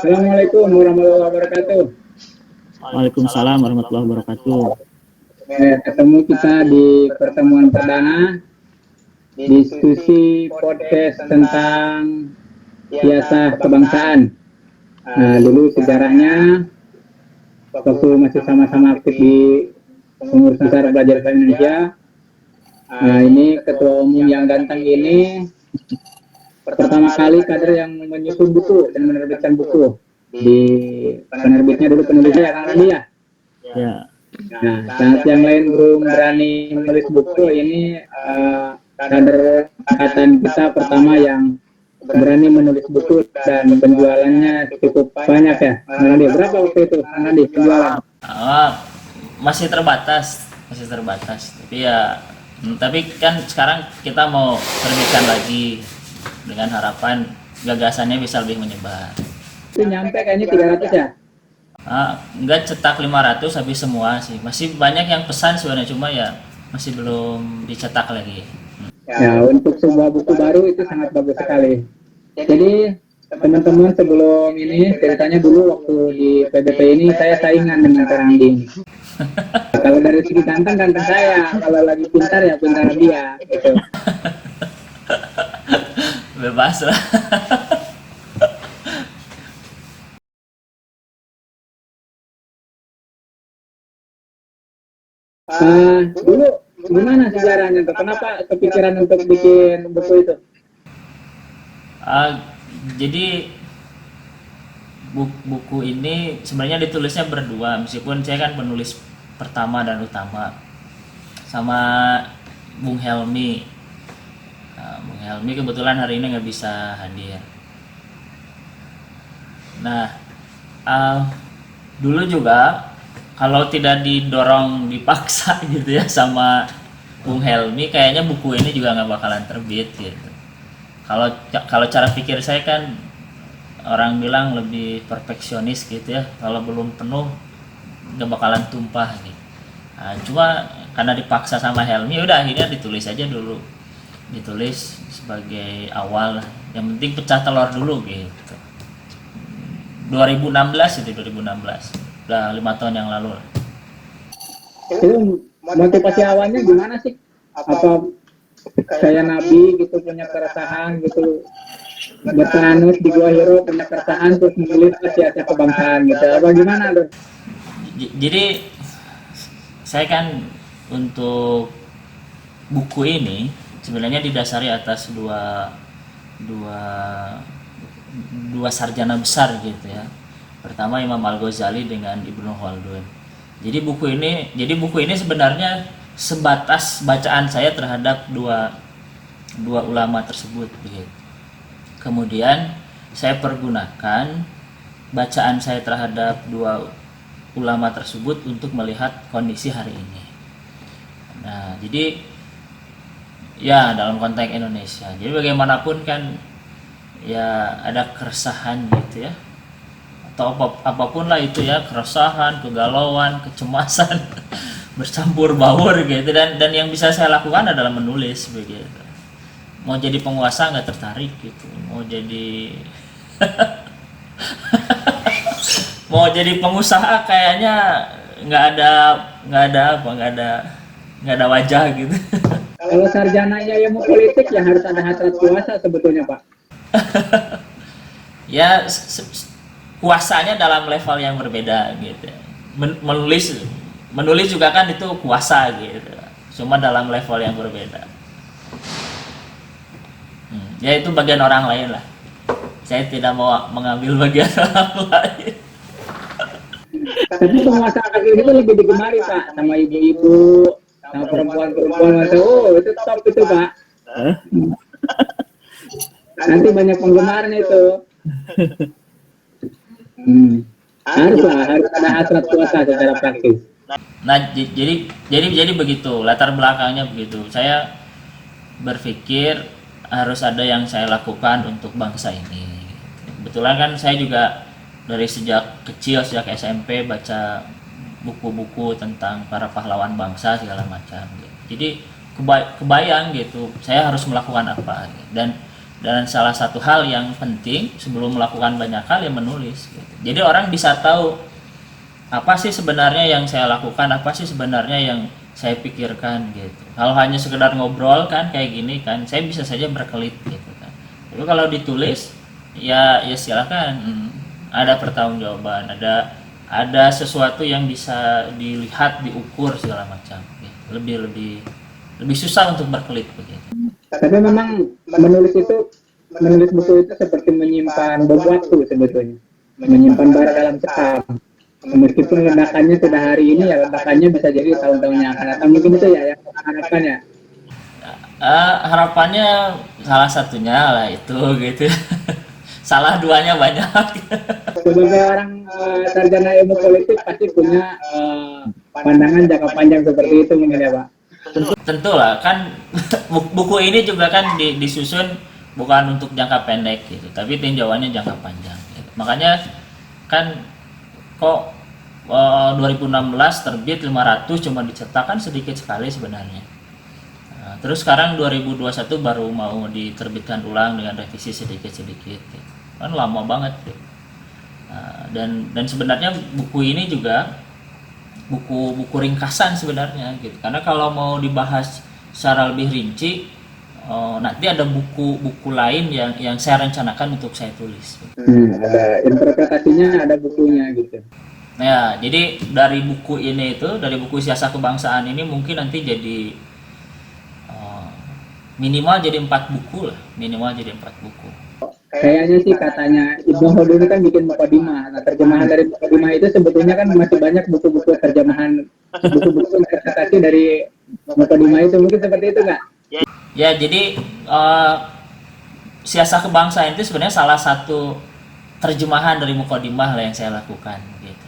Assalamualaikum warahmatullahi wabarakatuh. Waalaikumsalam warahmatullahi wabarakatuh. Ketemu kita di pertemuan perdana diskusi podcast tentang kiasah kebangsaan. Nah, dulu sejarahnya waktu masih sama-sama aktif di Pengurus Besar Belajar Bahasa Indonesia. Nah, ini ketua umum yang ganteng ini pertama kali kader yang menyusun buku dan menerbitkan buku di penerbitnya dulu penulisnya Kang Randi ya. Ya, Nah, saat yang lain belum berani menulis buku, ini kader angkatan kita pertama yang berani menulis buku dan penjualannya cukup banyak ya. Kang Randi, berapa waktu itu Kang Randi penjualan? Masih terbatas. Tapi ya, tapi kan sekarang kita mau terbitkan lagi dengan harapan gagasannya bisa lebih menyebar. Itu nyampe kayaknya 300 ya? Enggak, cetak 500 habis semua sih. Masih banyak yang pesan sebenarnya, cuma ya masih belum dicetak lagi. Ya, untuk sebuah buku baru itu sangat bagus sekali. Jadi teman-teman, sebelum ini ceritanya dulu waktu di PBP ini saya saingan dengan Kang Randi. Kalau dari segi ganteng saya, kalau lagi pintar ya pintar dia gitu. Bebas lah. Dulu gimana sejarahnya tuh? Kenapa kepikiran untuk bikin buku itu? Jadi buku ini sebenarnya ditulisnya berdua, meskipun saya kan penulis pertama dan utama sama Bung Helmi. Bung Helmi kebetulan hari ini nggak bisa hadir. Nah, dulu juga kalau tidak didorong dipaksa gitu ya sama Bung Helmi, kayaknya buku ini juga nggak bakalan terbit gitu. Kalau cara pikir saya kan, orang bilang lebih perfeksionis gitu ya, kalau belum penuh nggak bakalan tumpah gitu. Cuma karena dipaksa sama Helmi, udah akhirnya ditulis aja dulu, ditulis sebagai awal, yang penting pecah telur dulu gitu. 2016 udah 5 tahun yang lalu. Itu motivasi awalnya gimana sih? Apa saya Nabi gitu punya keresahan gitu, bertanus di Gua Hiro punya keresahan terus menulis kiasah kebangsaan gitu, apa gimana tuh? Jadi saya kan untuk buku ini sebenarnya didasari atas dua sarjana besar gitu ya. Pertama Imam Al-Ghazali dengan Ibnu Khaldun. Jadi buku ini sebenarnya sebatas bacaan saya terhadap dua ulama tersebut begitu. Kemudian saya pergunakan bacaan saya terhadap dua ulama tersebut untuk melihat kondisi hari ini. Nah, jadi ya dalam konteks Indonesia. Jadi bagaimanapun kan ya ada keresahan gitu ya, atau apapun lah itu ya, keresahan, kegalauan, kecemasan bercampur baur gitu, dan yang bisa saya lakukan adalah menulis begitu. Mau jadi penguasa nggak tertarik gitu, mau jadi mau jadi pengusaha kayaknya nggak ada wajah gitu. Kalau sarjananya yang mau politik ya harus ada hasrat kuasa sebetulnya Pak. Ya kuasanya dalam level yang berbeda gitu. Menulis juga kan itu kuasa gitu, cuma dalam level yang berbeda. Ya itu bagian orang lain lah, saya tidak mau mengambil bagian orang lain. Tapi penguasa kaki itu lebih digemari Pak sama ibu-ibu, sama perempuan-perempuan. Oh itu top itu Pak. Nanti banyak penggemarnya itu. Harus ada hasrat kuasa secara praktis. Nah, jadi begitu, latar belakangnya begitu. Saya berpikir harus ada yang saya lakukan untuk bangsa ini. Kebetulan kan saya juga dari sejak kecil, sejak SMP baca buku-buku tentang para pahlawan bangsa segala macam. Jadi kebayang gitu, saya harus melakukan apa. Dan Dan salah satu hal yang penting sebelum melakukan banyak hal ya menulis gitu. Jadi orang bisa tahu apa sih sebenarnya yang saya lakukan, apa sih sebenarnya yang saya pikirkan gitu. Kalau hanya sekedar ngobrol kan kayak gini kan, saya bisa saja berkelit gitu kan. Tapi kalau ditulis ya silakan, ada pertanggungjawaban, ada sesuatu yang bisa dilihat, diukur segala macam gitu. Lebih susah untuk berkelit begitu. Tapi memang menulis buku itu seperti menyimpan bom waktu sebetulnya, menyimpan bara dalam sekam. Meskipun ledakannya sudah hari ini, ya ledakannya bisa jadi tahun-tahun yang akan datang. Mungkin itu ya yang harapan ya. Harapannya salah satunya lah itu gitu. Salah duanya banyak. Sebagai orang sarjana ilmu politik pasti punya pandangan jangka panjang seperti itu mungkin ya Pak. Tentu lah kan buku ini juga kan disusun bukan untuk jangka pendek gitu, tapi tinjauannya jangka panjang gitu. Makanya kan kok 2016 terbit 500 cuma dicetak kan sedikit sekali sebenarnya. Nah, terus sekarang 2021 baru mau diterbitkan ulang dengan revisi sedikit-sedikit gitu. Kan lama banget gitu. Nah, dan sebenarnya buku ini juga buku ringkasan sebenarnya gitu. Karena kalau mau dibahas secara lebih rinci nanti ada buku lain yang saya rencanakan untuk saya tulis. Ada interpretasinya, ada bukunya gitu. Nah, jadi dari buku ini itu, dari buku Siasat Kebangsaan ini mungkin nanti jadi minimal jadi 4 buku lah, minimal jadi 4 buku. Kayaknya sih katanya Ibnu Khaldun kan bikin Muqaddimah. Nah, terjemahan dari Muqaddimah itu sebetulnya kan masih banyak buku-buku terjemahan, buku-buku interpretasi dari Muqaddimah itu, mungkin seperti itu nggak? Ya, jadi Siasat Kebangsaan itu sebenarnya salah satu terjemahan dari Muqaddimah lah yang saya lakukan gitu.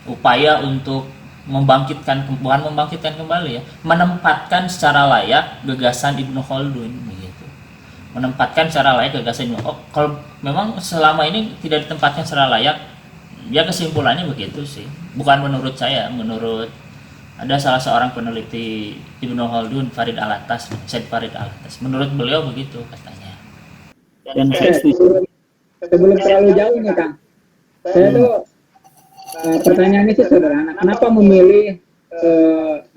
Upaya untuk bukan membangkitkan kembali ya, menempatkan secara layak gagasan Ibnu Khaldun begitu. Menempatkan secara layak gagasan Ibnu. Kalau memang selama ini tidak ditempatkan secara layak, ya kesimpulannya begitu sih. Bukan menurut saya, menurut ada salah seorang peneliti Ibnu Khaldun, Farid Alatas, Said Farid Alatas. Menurut beliau begitu katanya. Dan saya setuju. Sebelum terlalu jauh nih Kang, saya tuh pertanyaannya sih sederhana. Kenapa memilih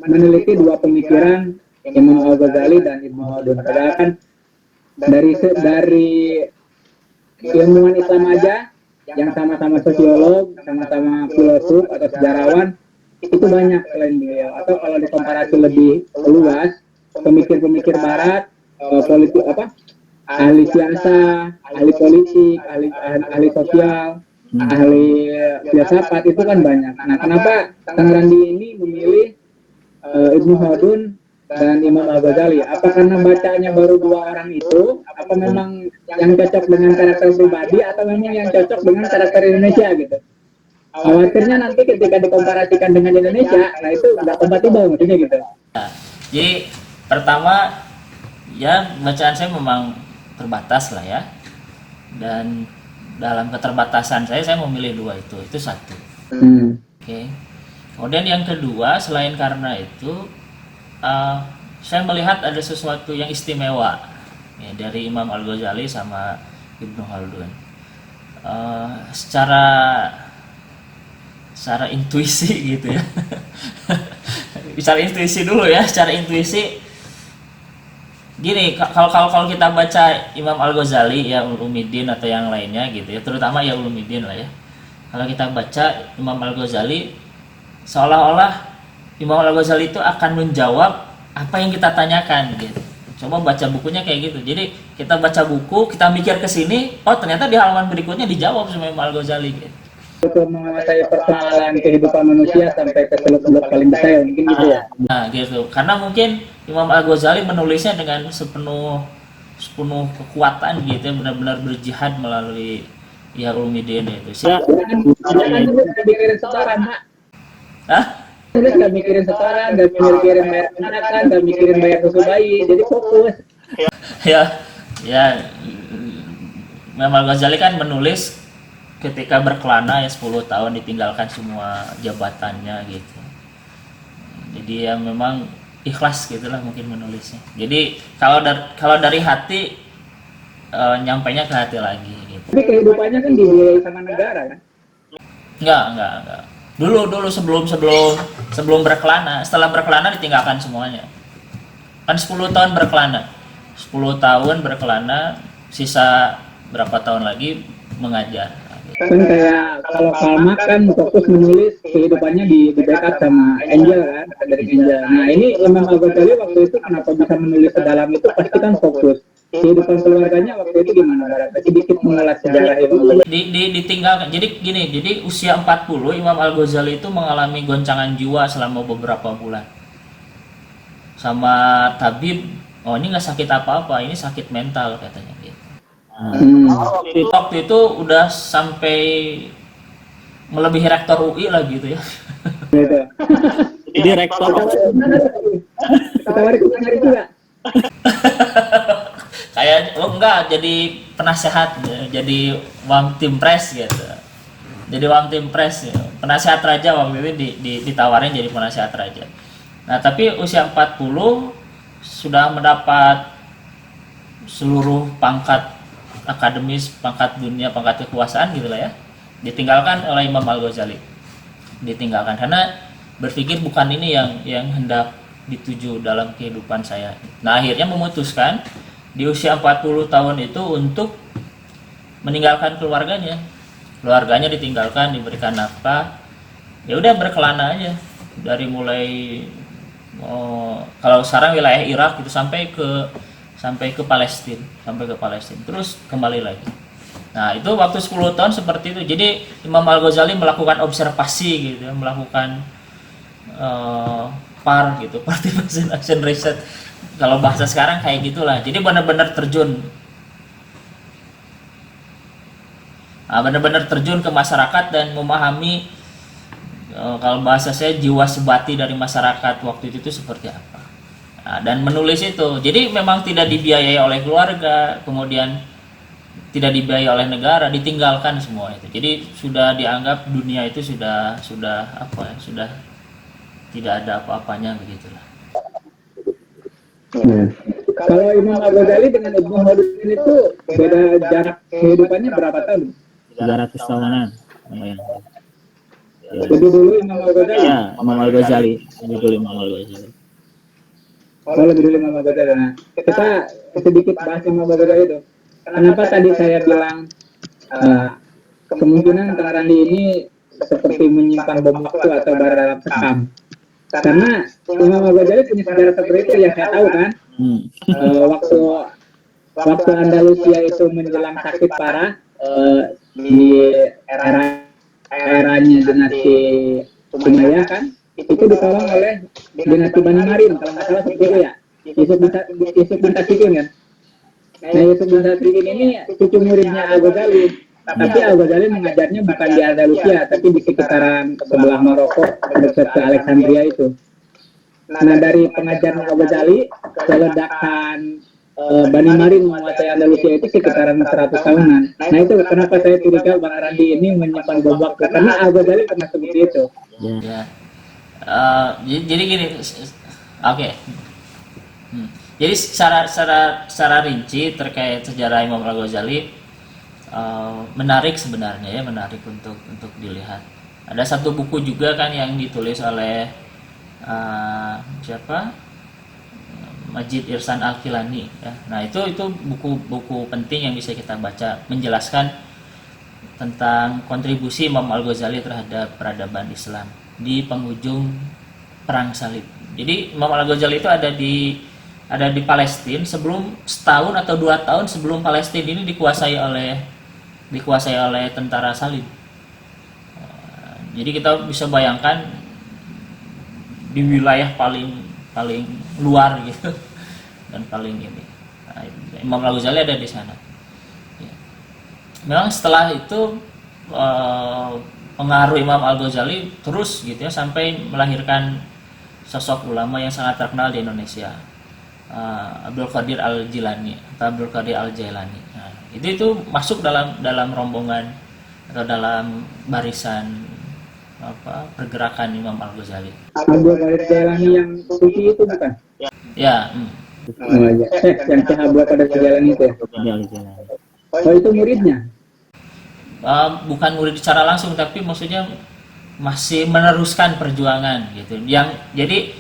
meneliti dua pemikiran Imam Al-Ghazali dan Ibnu Khaldun? Padahal kan dari ilmuwan Islam aja yang sama-sama sosiolog, sama-sama filosof atau sejarawan itu banyak selain beliau. Atau kalau dikomparasi lebih luas, pemikir-pemikir Barat, politik ahli siasa, ahli politik, ahli sosial, ahli filsafat itu kan banyak. Nah, kenapa Kang Randi ini memilih Ibnu Khaldun dan Imam Al-Ghazali? Apa karena bacanya baru 2 orang itu? Apa memang yang cocok dengan karakter pribadi atau memang yang cocok dengan karakter Indonesia gitu? Khawatirnya nanti ketika dikomparasikan dengan Indonesia, nah itu nggak kompatibel maksudnya gitu. Nah, jadi pertama ya bacaan saya memang terbatas lah ya, dan dalam keterbatasan saya memilih 2 itu satu. Oke. Kemudian yang kedua, selain karena itu saya melihat ada sesuatu yang istimewa ya, dari Imam Al-Ghazali sama Ibnu Khaldun. Secara intuisi gitu ya. Bicara intuisi dulu ya, secara intuisi gini, kalau kita baca Imam Al-Ghazali ya Ulumuddin atau yang lainnya gitu ya, terutama ya Ulumuddin lah ya. Kalau kita baca Imam Al-Ghazali, seolah-olah Imam Al-Ghazali itu akan menjawab apa yang kita tanyakan gitu. Coba baca bukunya kayak gitu. Jadi kita baca buku, kita mikir ke sini, oh ternyata di halaman berikutnya dijawab sama Imam Al-Ghazali gitu. Untuk menguasai persoalan kehidupan manusia sampai ke seluk-beluk paling detail mungkin gitu ya. Nah gitu, karena mungkin Imam Al-Ghazali menulisnya dengan sepenuh kekuatan gitu ya, benar-benar berjihad melalui ya Ulumuddin itu. Jangan dulu mikirin setoran, Mak. Hah? Tulis nggak mikirin setoran, nggak mikirin bayar kontrakan, nggak mikirin bayar susu bayi, jadi fokus. ya Imam Al-Ghazali kan menulis ketika berkelana ya 10 tahun ditinggalkan semua jabatannya gitu. Jadi ya memang ikhlas gitulah mungkin menulisnya. Jadi kalau dari hati nyampainya ke hati lagi gitu. Tapi kehidupannya kan dibiayai sama negara kan? Enggak. Dulu sebelum berkelana, setelah berkelana ditinggalkan semuanya. Kan 10 tahun berkelana. 10 tahun berkelana, sisa berapa tahun lagi mengajar. Kan kayak kalau Kalmak kan fokus menulis kehidupannya di backup sama Angel kan, dari Angel. Nah ini Imam Al-Ghazali waktu itu kenapa bisa menulis sedalam itu, pasti kan fokus kehidupan keluarganya waktu itu gimana, Barat? Sedikit mengulas sejarah Imam Al-Ghazali. Ditinggalkan. Jadi gini, jadi usia 40 Imam Al-Ghazali itu mengalami goncangan jiwa selama beberapa bulan. Sama tabib, oh ini nggak sakit apa-apa, ini sakit mental katanya gitu. Waktu itu udah sampai melebihi rektor UI lah gitu ya. Gitu. Jadi rektor Ketawari juga. Kayak enggak, jadi penasehat, jadi Wam Timpres gitu. Jadi Wam Timpres ya. Penasehat raja waktu itu ditawarin jadi penasehat raja. Nah, tapi usia 40 sudah mendapat seluruh pangkat akademis, pangkat dunia, pangkat kekuasaan gitu lah ya. Ditinggalkan oleh Imam Al-Ghazali. Ditinggalkan karena berpikir bukan ini yang hendak dituju dalam kehidupan saya. Nah, akhirnya memutuskan di usia 40 tahun itu untuk meninggalkan keluarganya. Keluarganya ditinggalkan, diberikan nafkah. Ya udah berkelana aja dari mulai kalau sekarang wilayah Irak itu sampai ke Palestina, terus kembali lagi. Nah, itu waktu 10 tahun seperti itu. Jadi Imam Al-Ghazali melakukan observasi gitu ya, melakukan PAR gitu, Participation Action Research. Kalau bahasa sekarang kayak gitulah. Jadi benar-benar terjun. Nah, benar-benar terjun ke masyarakat dan memahami kalau bahasa saya jiwa sebati dari masyarakat waktu itu seperti apa. Nah, dan menulis itu. Jadi memang tidak dibiayai oleh keluarga, kemudian tidak dibiayai oleh negara, ditinggalkan semua itu. Jadi sudah dianggap dunia itu sudah apa ya, sudah tidak ada apa-apanya begitulah. Kalau Imam Al-Ghazali dengan Ibnu Khaldun itu beda jarak kehidupannya berapa tahun? 300 tahunan. Lumayan. Jadi dulu Imam Al-Ghazali. Ya, Imam Al-Ghazali. Lebih dulu Imam Al-Ghazali. Oh, lebih dulu Imam Al-Ghazali. Nah, kita sedikit bahas Imam Al-Ghazali itu. Kenapa tadi saya bilang kemungkinan Kang Randi ini seperti menyimpan bom waktu atau bara dalam sekam? Karena Imam Al-Ghazali punya sejarah seperti itu yang saya tahu kan. Waktu Andalusia itu menjelang sakit parah di eranya dinasti Umayyah kan, itu ditolong oleh dinasti Bani Marin kalau nggak salah seperti itu ya. Yusuf bin Tashfiqin kan. Nah, Yusuf bin Tashfiqin ini cucu muridnya Al-Ghazali. Tapi Al-Ghazali mengajarnya bukan di Andalusia, tapi di sekitaran sebelah Maroko, dekat ke Alexandria itu. Nah, dari pengajaran Al-Ghazali, keledakan Bani Marin menguasai Andalusia itu sekitaran 100 tahunan. Nah, itu kenapa saya curiga Bang Randi ini menyimpan bom waktu, karena Al-Ghazali pernah seperti itu. Ya. Jadi gini, oke. Jadi secara rinci terkait sejarah Imam Al-Ghazali menarik sebenarnya ya, menarik untuk dilihat. Ada satu buku juga kan yang ditulis oleh siapa? Majid Irsan Al-Kilani ya. Nah, itu buku penting yang bisa kita baca menjelaskan tentang kontribusi Imam Al-Ghazali terhadap peradaban Islam di penghujung perang salib. Jadi Imam Al-Ghazali itu ada di Palestina sebelum setahun atau 2 tahun sebelum Palestina ini dikuasai oleh tentara salib. Jadi kita bisa bayangkan di wilayah paling luar gitu dan paling ini. Nah, Imam Al-Ghazali ada di sana. Ya. Memang setelah itu pengaruh Imam Al-Ghazali terus gitu ya sampai melahirkan sosok ulama yang sangat terkenal di Indonesia. Abdul Qadir Al-Jilani atau Abdul Qadir Al-Jailani. Nah, itu masuk dalam rombongan atau dalam barisan pergerakan Imam Al-Ghazali. Abdul Qadir Al-Jailani yang sufi itu bukan? Ya. Oh iya. Yang sahabat pada jalan itu ya. Al-Ghazali. Oh itu muridnya. Bukan murid secara langsung, tapi maksudnya masih meneruskan perjuangan gitu. Jadi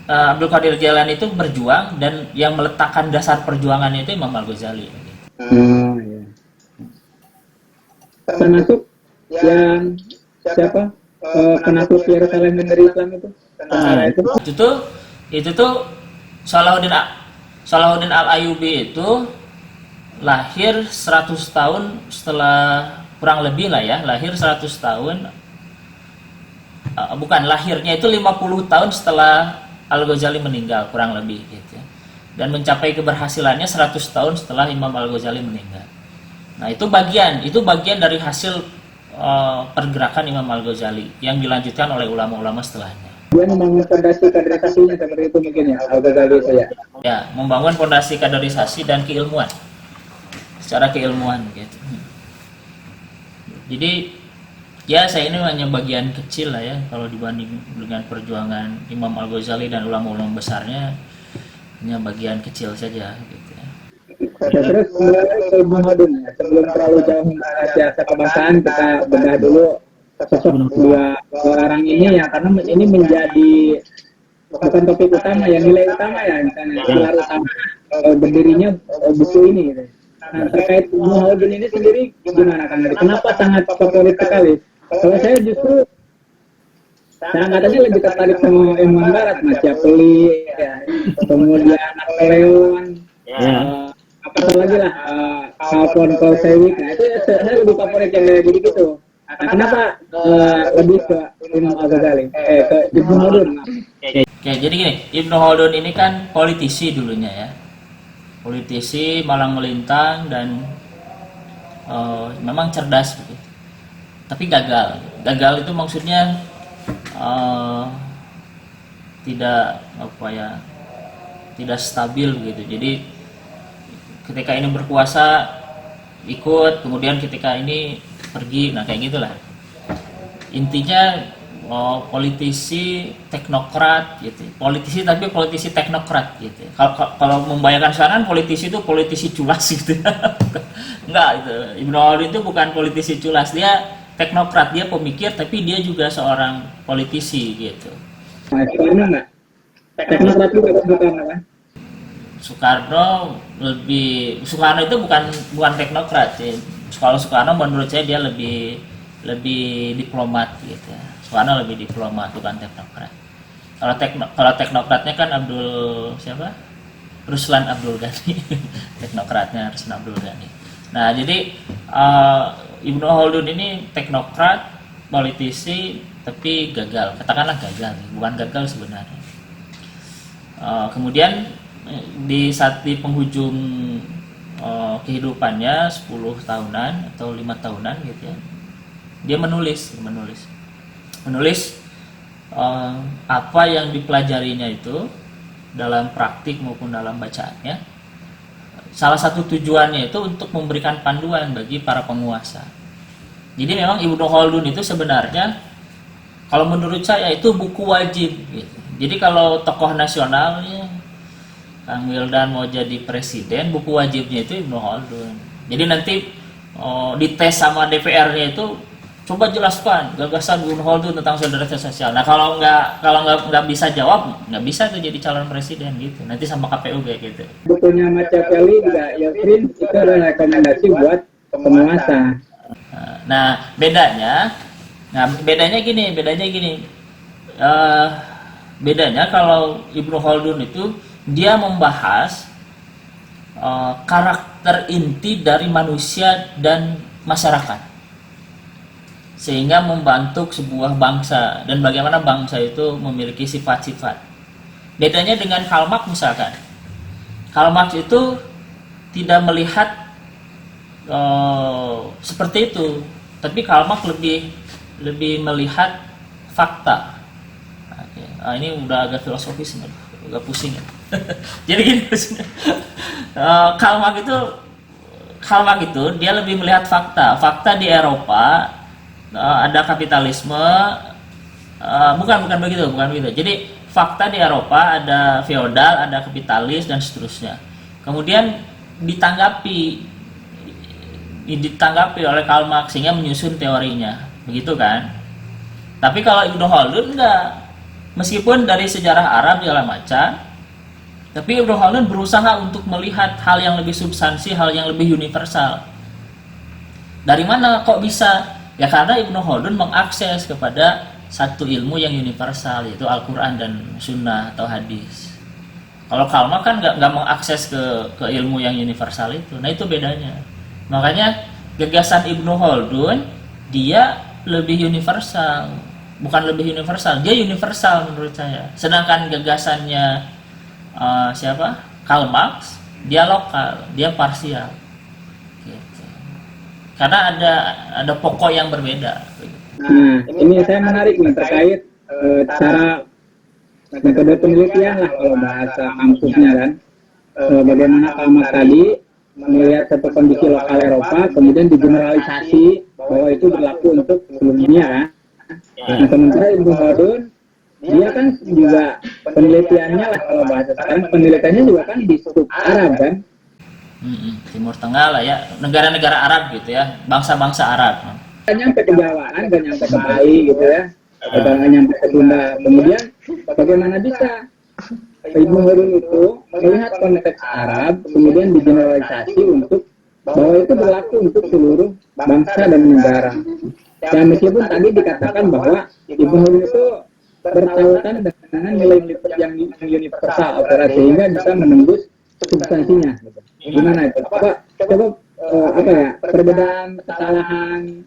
Abdul Qadir Jailani itu berjuang, dan yang meletakkan dasar perjuangannya itu Imam Al-Ghazali. Gitu. Oh iya. Termasuk yang siapa? Penakluk Yerusalem dari Islam itu. Tentara itu. Itu tuh Salahuddin Al-Ayyubi itu lahir 100 tahun setelah, kurang lebih lah ya, lahir 100 tahun, bukan, lahirnya itu 50 tahun setelah Al-Ghazali meninggal, kurang lebih gitu ya. Dan mencapai keberhasilannya 100 tahun setelah Imam Al-Ghazali meninggal. Nah, itu bagian dari hasil pergerakan Imam Al-Ghazali yang dilanjutkan oleh ulama-ulama setelahnya. Dia membangun fondasi kaderisasinya seperti itu mungkin ya, Al-Ghazali itu ya. Ya, membangun fondasi kaderisasi dan keilmuan. Secara keilmuan gitu. Jadi ya saya ini hanya bagian kecil lah ya kalau dibanding dengan perjuangan Imam Al-Ghazali dan ulama-ulama besarnya, hanya bagian kecil saja gitu ya. Terus ke Ibnu Khaldun ya, sebelum terlalu jauh membahas siasa kebangsaan, kita bedah dulu sosok dua orang ini ya, karena ini menjadi bukan topik utama ya, nilai utama ya, misalnya pilar utama berdirinya buku ini gitu. Nah, terkait Ibnu Khaldun ini sendiri gimana Kang Adi? Kenapa sangat favorit sekali? Kalau saya justru saya anggatannya lebih tertarik sama ilmuwan barat, Machiavelli ya, kemudian Napoleon, apa lagi lah, Alfon Clausewitz. Nah itu saya lebih favorit yang kayak gitu. Nah, kenapa lebih ke Imam Al-Ghazali, ke Ibnu Khaldun? Oke, jadi gini, Ibnu Khaldun ini kan politisi dulunya ya, politisi malang melintang, dan memang cerdas begitu. Tapi gagal itu maksudnya tidak stabil begitu. Jadi ketika ini berkuasa ikut, kemudian ketika ini pergi, nah kayak gitulah. Intinya politisi teknokrat gitu, tapi politisi teknokrat gitu. Kalau membayangkan sekarang politisi itu politisi culas gitu. Enggak, itu Ibnu Khaldun itu bukan politisi culas, dia teknokrat, dia pemikir, tapi dia juga seorang politisi gitu. Soekarno enggak? Teknokrat juga kan? Soekarno itu bukan teknokrat sih. Kalau Soekarno menurut saya dia lebih diplomat gitu ya. Soekarno lebih diplomat, bukan teknokrat. Kalau teknokratnya kan Ruslan Abdul Ghani. Teknokratnya Ruslan Abdul Ghani. Nah, jadi Ibnu Khaldun ini teknokrat, politisi, tapi gagal. Katakanlah gagal, bukan gagal sebenarnya. Kemudian di penghujung kehidupannya 10 tahunan atau 5 tahunan gitu ya, dia menulis apa yang dipelajarinya itu dalam praktik maupun dalam bacaannya. Salah satu tujuannya itu untuk memberikan panduan bagi para penguasa. Jadi memang Ibnu Khaldun itu sebenarnya, kalau menurut saya itu buku wajib gitu. Jadi kalau tokoh nasionalnya Kang Wildan mau jadi presiden, buku wajibnya itu Ibnu Khaldun. Jadi nanti dites sama DPR-nya itu, coba jelaskan gagasan Ibnu Khaldun tentang solidaritas sosial. Nah kalau nggak bisa jawab, nggak bisa tuh jadi calon presiden gitu. Nanti sama KPU kayak gitu. Bukunya Machiavelli juga, Yeltsin, itu adalah rekomendasi buat penguasa. Nah bedanya gini. Bedanya kalau Ibnu Khaldun itu dia membahas karakter inti dari manusia dan masyarakat, sehingga membentuk sebuah bangsa dan bagaimana bangsa itu memiliki sifat-sifat. Bedanya dengan Karl Marx misalkan, Karl Marx itu tidak melihat seperti itu, tapi Karl Marx lebih melihat fakta. Ini udah agak filosofis, agak pusing ya. Jadi gini, Karl Marx itu dia lebih melihat fakta di Eropa. Ada kapitalisme, bukan begitu. Jadi fakta di Eropa ada feodal, ada kapitalis dan seterusnya. Kemudian ditanggapi oleh Karl Marx sehingga menyusun teorinya, begitu kan? Tapi kalau Ibnu Khaldun enggak. Meskipun dari sejarah Arab segala macam, tapi Ibnu Khaldun berusaha untuk melihat hal yang lebih substansi, hal yang lebih universal. Dari mana kok bisa? Ya karena Ibnu Khaldun mengakses kepada satu ilmu yang universal, yaitu Al-Quran dan Sunnah atau hadis. Kalau Karl Marx kan nggak mengakses ke ilmu yang universal itu. Nah itu bedanya. Makanya gagasan Ibnu Khaldun dia lebih universal. Bukan lebih universal, dia universal menurut saya. Sedangkan gagasannya Karl Marx, dia lokal, dia parsial. Gitu. Karena ada pokok yang berbeda. Nah, ini saya menarik nih terkait cara metode penelitian lah kalau bahasa kampusnya kan. Bagaimana Karl Marx tadi melihat satu kondisi lokal Eropa, kemudian digeneralisasi bahwa itu berlaku untuk seluruh dunia kan. Nah, sementara Ibnu Khaldun dia kan juga penelitiannya lah kalau bahasa sekarang, penelitiannya juga kan di sub Arab kan. Timur Tengah lah ya, negara-negara Arab gitu ya, bangsa-bangsa Arab. Gak nyampe ke Jawa kan, gak nyampe ke Bali gitu ya, gak nyampe ke Sunda. Kemudian bagaimana bisa Ibnu Khaldun itu melihat konteks Arab, kemudian digeneralisasi untuk bahwa itu berlaku untuk seluruh bangsa dan negara. Ya meskipun tadi dikatakan bahwa Ibnu Khaldun itu bertautan dengan nilai-nilai yang universal sehingga bisa menembus substansinya. Gimana itu? Coba perbedaan kesalahan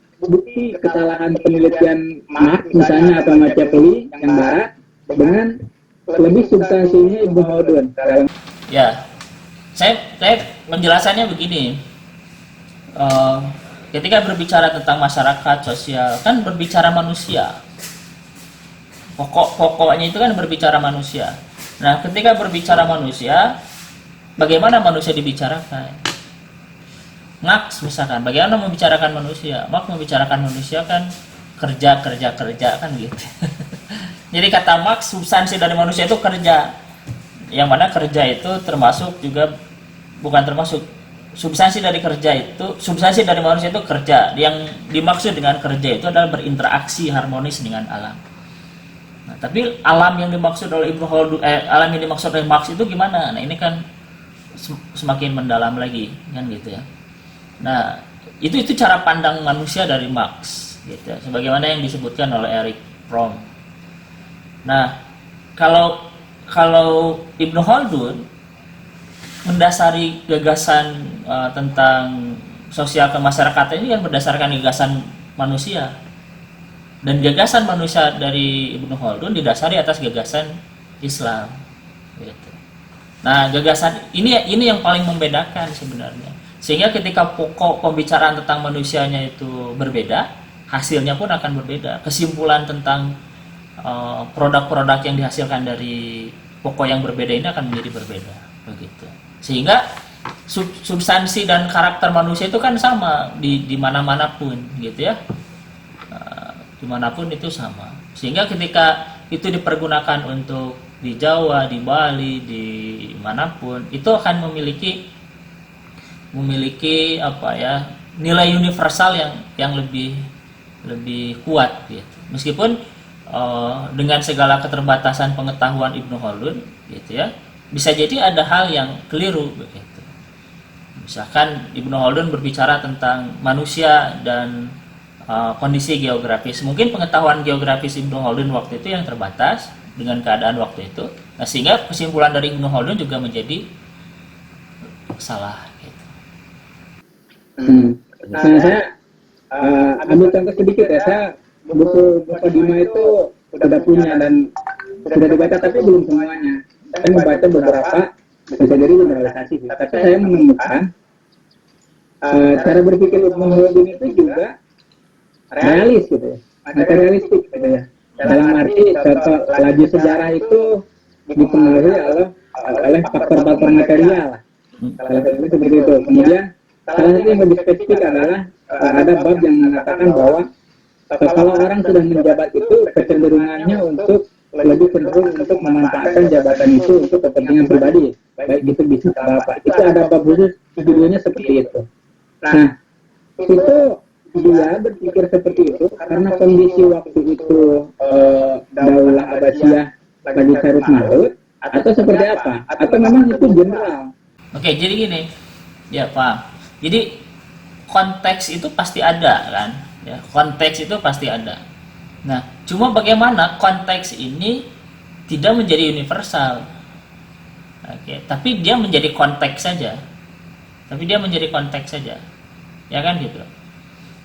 penelitian Marx misalnya atau Machiavelli yang barat dengan lebih substansinya Ibnu Khaldun. Ya, saya menjelaskannya begini. Ketika berbicara tentang masyarakat sosial, kan berbicara manusia. Pokoknya itu kan berbicara manusia. Nah, ketika berbicara manusia, bagaimana manusia dibicarakan? Marx misalkan, bagaimana membicarakan manusia? Marx membicarakan manusia kan kerja kan gitu. Jadi kata Marx, substansi dari manusia itu kerja. Yang mana kerja itu bukan termasuk substansi dari manusia itu kerja. Yang dimaksud dengan kerja itu adalah berinteraksi harmonis dengan alam. Nah, tapi alam yang dimaksud oleh alam yang dimaksud oleh Marx itu gimana? Nah, ini kan semakin mendalam lagi, kan gitu ya. Nah, itu cara pandang manusia dari Marx, gitu ya. Sebagaimana yang disebutkan oleh Erich Fromm. Nah, kalau Ibnu Khaldun mendasari gagasan tentang sosial kemasyarakatan ini kan berdasarkan gagasan manusia, dan gagasan manusia dari Ibnu Khaldun didasari atas gagasan Islam. Gitu. Nah, gagasan ini yang paling membedakan sebenarnya. Sehingga ketika pokok pembicaraan tentang manusianya itu berbeda, hasilnya pun akan berbeda. Kesimpulan tentang produk-produk yang dihasilkan dari pokok yang berbeda ini akan menjadi berbeda, begitu. Sehingga substansi dan karakter manusia itu kan sama di mana-mana pun, gitu ya. Dimanapun itu sama. Sehingga ketika itu dipergunakan untuk di Jawa, di Bali, di manapun, itu akan memiliki nilai universal yang lebih kuat, gitu. Meskipun dengan segala keterbatasan pengetahuan Ibnu Khaldun, gitu ya, bisa jadi ada hal yang keliru, begitu. Misalkan Ibnu Khaldun berbicara tentang manusia dan kondisi geografis. Mungkin pengetahuan geografis Ibnu Khaldun waktu itu yang terbatas dengan keadaan waktu itu. Nah, sehingga kesimpulan dari Ibnu Khaldun juga menjadi salah, gitu. Nah, saya ambil contoh sedikit ya. Saya buku Dima itu sudah punya dan sudah dibaca, tapi belum semuanya. Saya membaca beberapa, bisa jadi generalisasi. Tapi saya menemukan cara berpikir Ibnu Khaldun itu juga realis gitu ya, materialistik gitu ya. Dalam arti contoh laju sejarah itu dipengaruhi oleh faktor-faktor material. Salah satu seperti itu. Kemudian salah satu yang lebih spesifik adalah ada bab yang mengatakan bahwa kalau orang sudah menjabat itu kecenderungannya untuk lebih cenderung untuk memanfaatkan jabatan itu untuk kepentingan pribadi, baik itu bisnis atau apa. Itu ada bab khusus judulnya seperti itu. Nah, itu dia berpikir seperti itu karena kondisi waktu itu Daulah Abbasiyah lagi carut marut, atau seperti apa? Atau memang itu general? Oke, jadi gini, ya Pak. Jadi konteks itu pasti ada kan? Ya, konteks itu pasti ada. Nah, cuma bagaimana konteks ini tidak menjadi universal. Oke, tapi dia menjadi konteks saja. Ya kan gitu.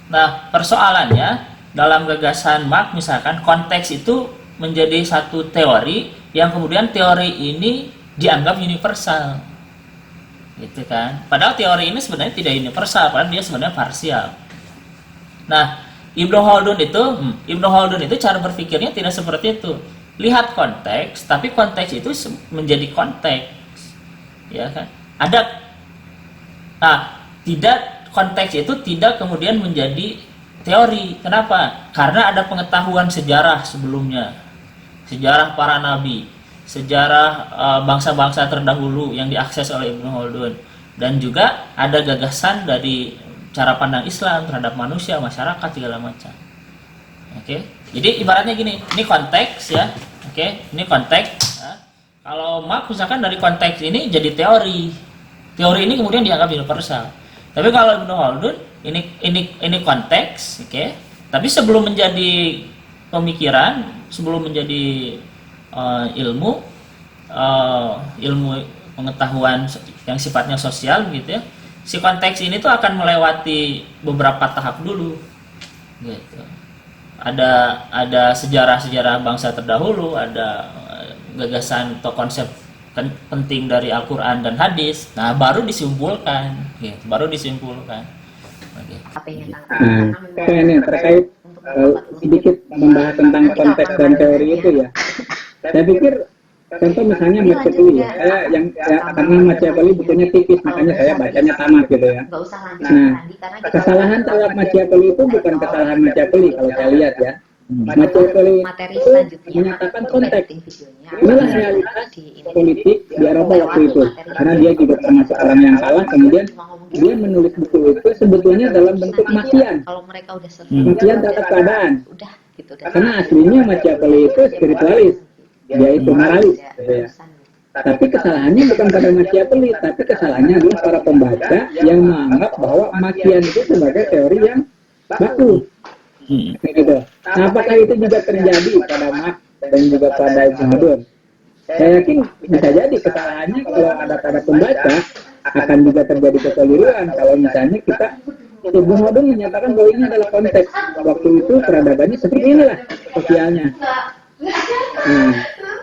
Nah, persoalannya dalam gagasan Marx misalkan konteks itu menjadi satu teori yang kemudian teori ini dianggap universal. Gitu kan. Padahal teori ini sebenarnya tidak universal, padahal dia sebenarnya parsial. Nah, Ibnu Khaldun itu cara berpikirnya tidak seperti itu. Lihat konteks, tapi konteks itu menjadi konteks. Ya kan? Konteks itu tidak kemudian menjadi teori. Kenapa? Karena ada pengetahuan sejarah sebelumnya. Sejarah para nabi, sejarah bangsa-bangsa terdahulu yang diakses oleh Ibnu Khaldun, dan juga ada gagasan dari cara pandang Islam terhadap manusia, masyarakat, segala macam. Oke, jadi ibaratnya gini, ini konteks ya. Oke, ini konteks. Nah, kalau Marx misalkan dari konteks ini jadi teori ini kemudian dianggap universal. Tapi kalau Ibnu Khaldun ini konteks, oke. Tapi sebelum menjadi pemikiran, sebelum menjadi ilmu pengetahuan yang sifatnya sosial gitu ya, si konteks ini tuh akan melewati beberapa tahap dulu gitu. Ada sejarah bangsa terdahulu, ada gagasan atau konsep penting dari Al-Quran dan hadis. Nah, baru disimpulkan gitu, ini terkait sedikit membahas tentang konteks dan teori itu ya. Saya pikir contoh misalnya Machiavelli ya. Karena Machiavelli bukunya tipis, makanya saya bacanya tamat gitu ya. Nah, kesalahan terhadap Machiavelli itu bukan kesalahan Machiavelli kalau saya lihat ya. Machiavelli menyatakan konteks. Inilah realitas politik di Eropa waktu itu. Karena dia juga termasuk orang yang salah, kemudian dia menulis buku itu sebetulnya dalam bentuk makian. Makian terhadap keadaan. Karena aslinya Machiavelli itu spiritualis, yaitu moralis. Gitu ya. Tapi kesalahannya bukan pada Machiavelli, tapi kesalahannya adalah para pembaca yang menganggap bahwa makian itu sebagai teori yang baku. Gitu. Nah, apakah itu juga terjadi pada Marx dan juga pada Ibnu Khaldun? Saya yakin bisa jadi kesalahannya kalau ada pada pembaca akan juga terjadi kekeliruan kalau misalnya Ibnu Khaldun menyatakan bahwa ini adalah konteks waktu itu peradabannya seperti inilah sosialnya.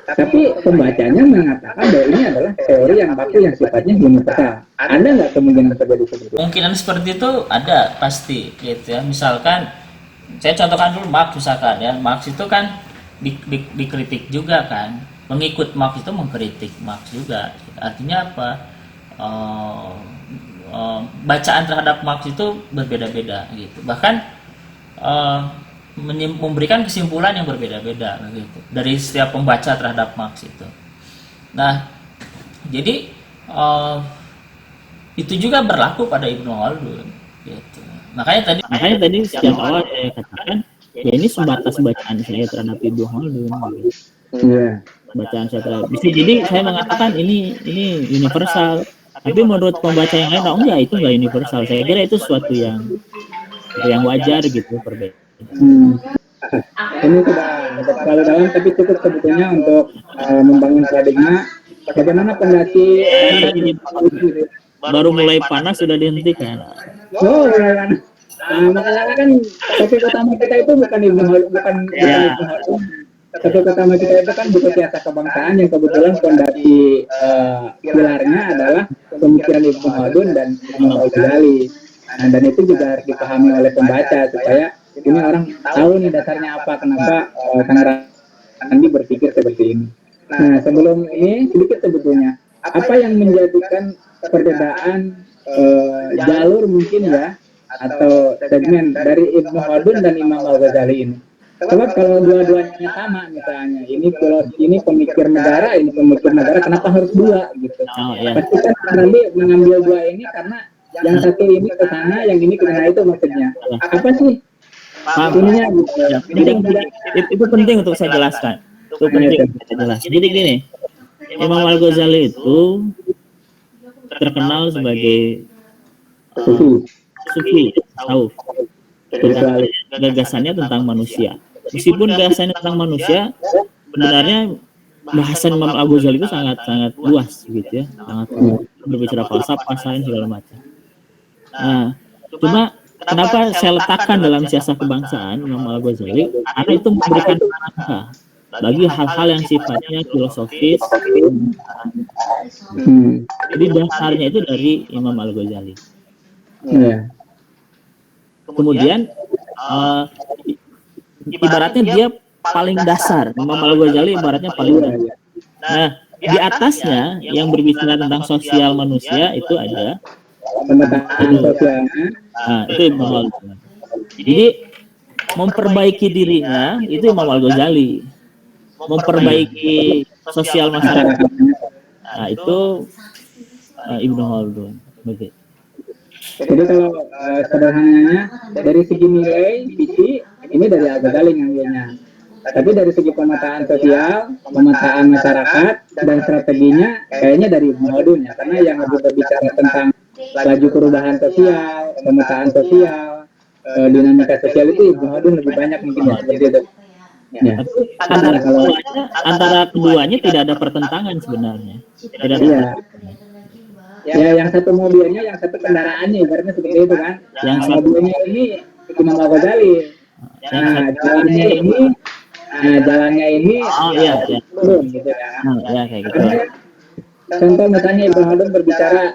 Tapi pembacanya mengatakan bahwa ini adalah teori yang baku yang sifatnya universal. Ada nggak kemungkinan terjadi seperti itu? Kemungkinan seperti itu ada pasti gitu ya. Misalkan saya contohkan dulu Marx misalkan ya. Marx itu kan dikritik juga kan. Pengikut Marx itu mengkritik Marx juga. Artinya apa? Bacaan terhadap Marx itu berbeda-beda gitu. Bahkan memberikan kesimpulan yang berbeda-beda gitu dari setiap pembaca terhadap Marx itu. Nah, jadi itu juga berlaku pada Ibnu Khaldun gitu. Makanya tadi sejak awal saya katakan ya ini sebatas bacaan saya terhadap Ibnu Khaldun gitu. Bacaan saya terhadap jadi saya mengatakan ini universal, tapi menurut pembaca yang lain enggak, itu enggak universal. Saya kira itu sesuatu yang wajar gitu, perbedaan. Ini tidak terlalu dalam, tapi cukup sebetulnya untuk membangun paradigma bagaimana fondasi baru mulai panas sudah dihentikan. Makanya kan topik utama kita itu bukan Ibnu Khaldun. Topik utama kita itu kan buku Siasat Kebangsaan yang kebetulan fondasi pilarnya adalah pemikiran Ibnu Khaldun dan Imam Al-Ghazali. Dan itu juga harus dipahami oleh pembaca supaya ini orang tahu nih dasarnya apa, kenapa Kang Randi berpikir seperti ini. Nah, sebelum ini sedikit sebetulnya apa yang menjadikan perbedaan jalur mungkin ya atau segmen dari Ibnu Khaldun dan Imam Al-Ghazali ini. Sebab kalau dua-duanya sama misalnya, ini pemikir negara, ini pemikir negara, kenapa harus dua gitu? Oh ya. Pasti kan nanti mengambil dua ini karena yang satu ini ke sana, yang ini ke sana, itu maksudnya. Apa sih Paham. ininya gitu? Ya, Ini kan tidak itu penting untuk saya jelaskan. Itu penting untuk saya jelaskan. Jadi gini, Imam Al-Ghazali itu terkenal sebagai sufi, tasawuf. Gagasannya tentang manusia. Meskipun gagasannya tentang manusia, sebenarnya bahasan Imam Al-Ghazali itu sangat luas gitu ya, sangat berbicara falsafah, sains segala macam. Nah, cuma kenapa saya letakkan dalam siasat kebangsaan Imam Al-Ghazali? Karena itu memberikan kerangka bagi hal-hal yang sifatnya filosofis. Jadi dasarnya itu dari Imam Al-Ghazali. ya. Kemudian ibaratnya dia paling dasar. Imam Al-Ghazali ibaratnya paling dasar. Nah, di atasnya yang berbicara tentang sosial manusia itu ada Pemetaan sosialnya. Nah, itu Imam Al-Ghazali. Jadi memperbaiki dirinya itu Imam Al-Ghazali. Memperbaiki sosial masyarakat. Nah, itu Ibnu Khaldun. Begitu. Jadi kalau sederhananya dari segi nilai visi ini dari Al-Ghazali ngambilnya. Tapi dari segi pemetaan sosial, pemetaan masyarakat dan strateginya kayaknya dari Ibnu Khaldun ya, karena yang lebih berbicara tentang laju perubahan sosial, pemetaan sosial, dinamika sosial itu Ibnu Khaldun lebih banyak mungkin ya seperti itu. Ya. Antara keduanya tidak ada pertentangan sebenarnya. Tidak ada. Iya. Ya, yang satu mobilnya, yang satu kendaraannya, ibaratnya seperti itu kan. Yang mobilnya ini Imam Al-Ghazali. Nah, jalannya ini, oh iya, ya. Turun gitu ya. Ya kayak gitu. Contoh misalnya Ibnu Khaldun berbicara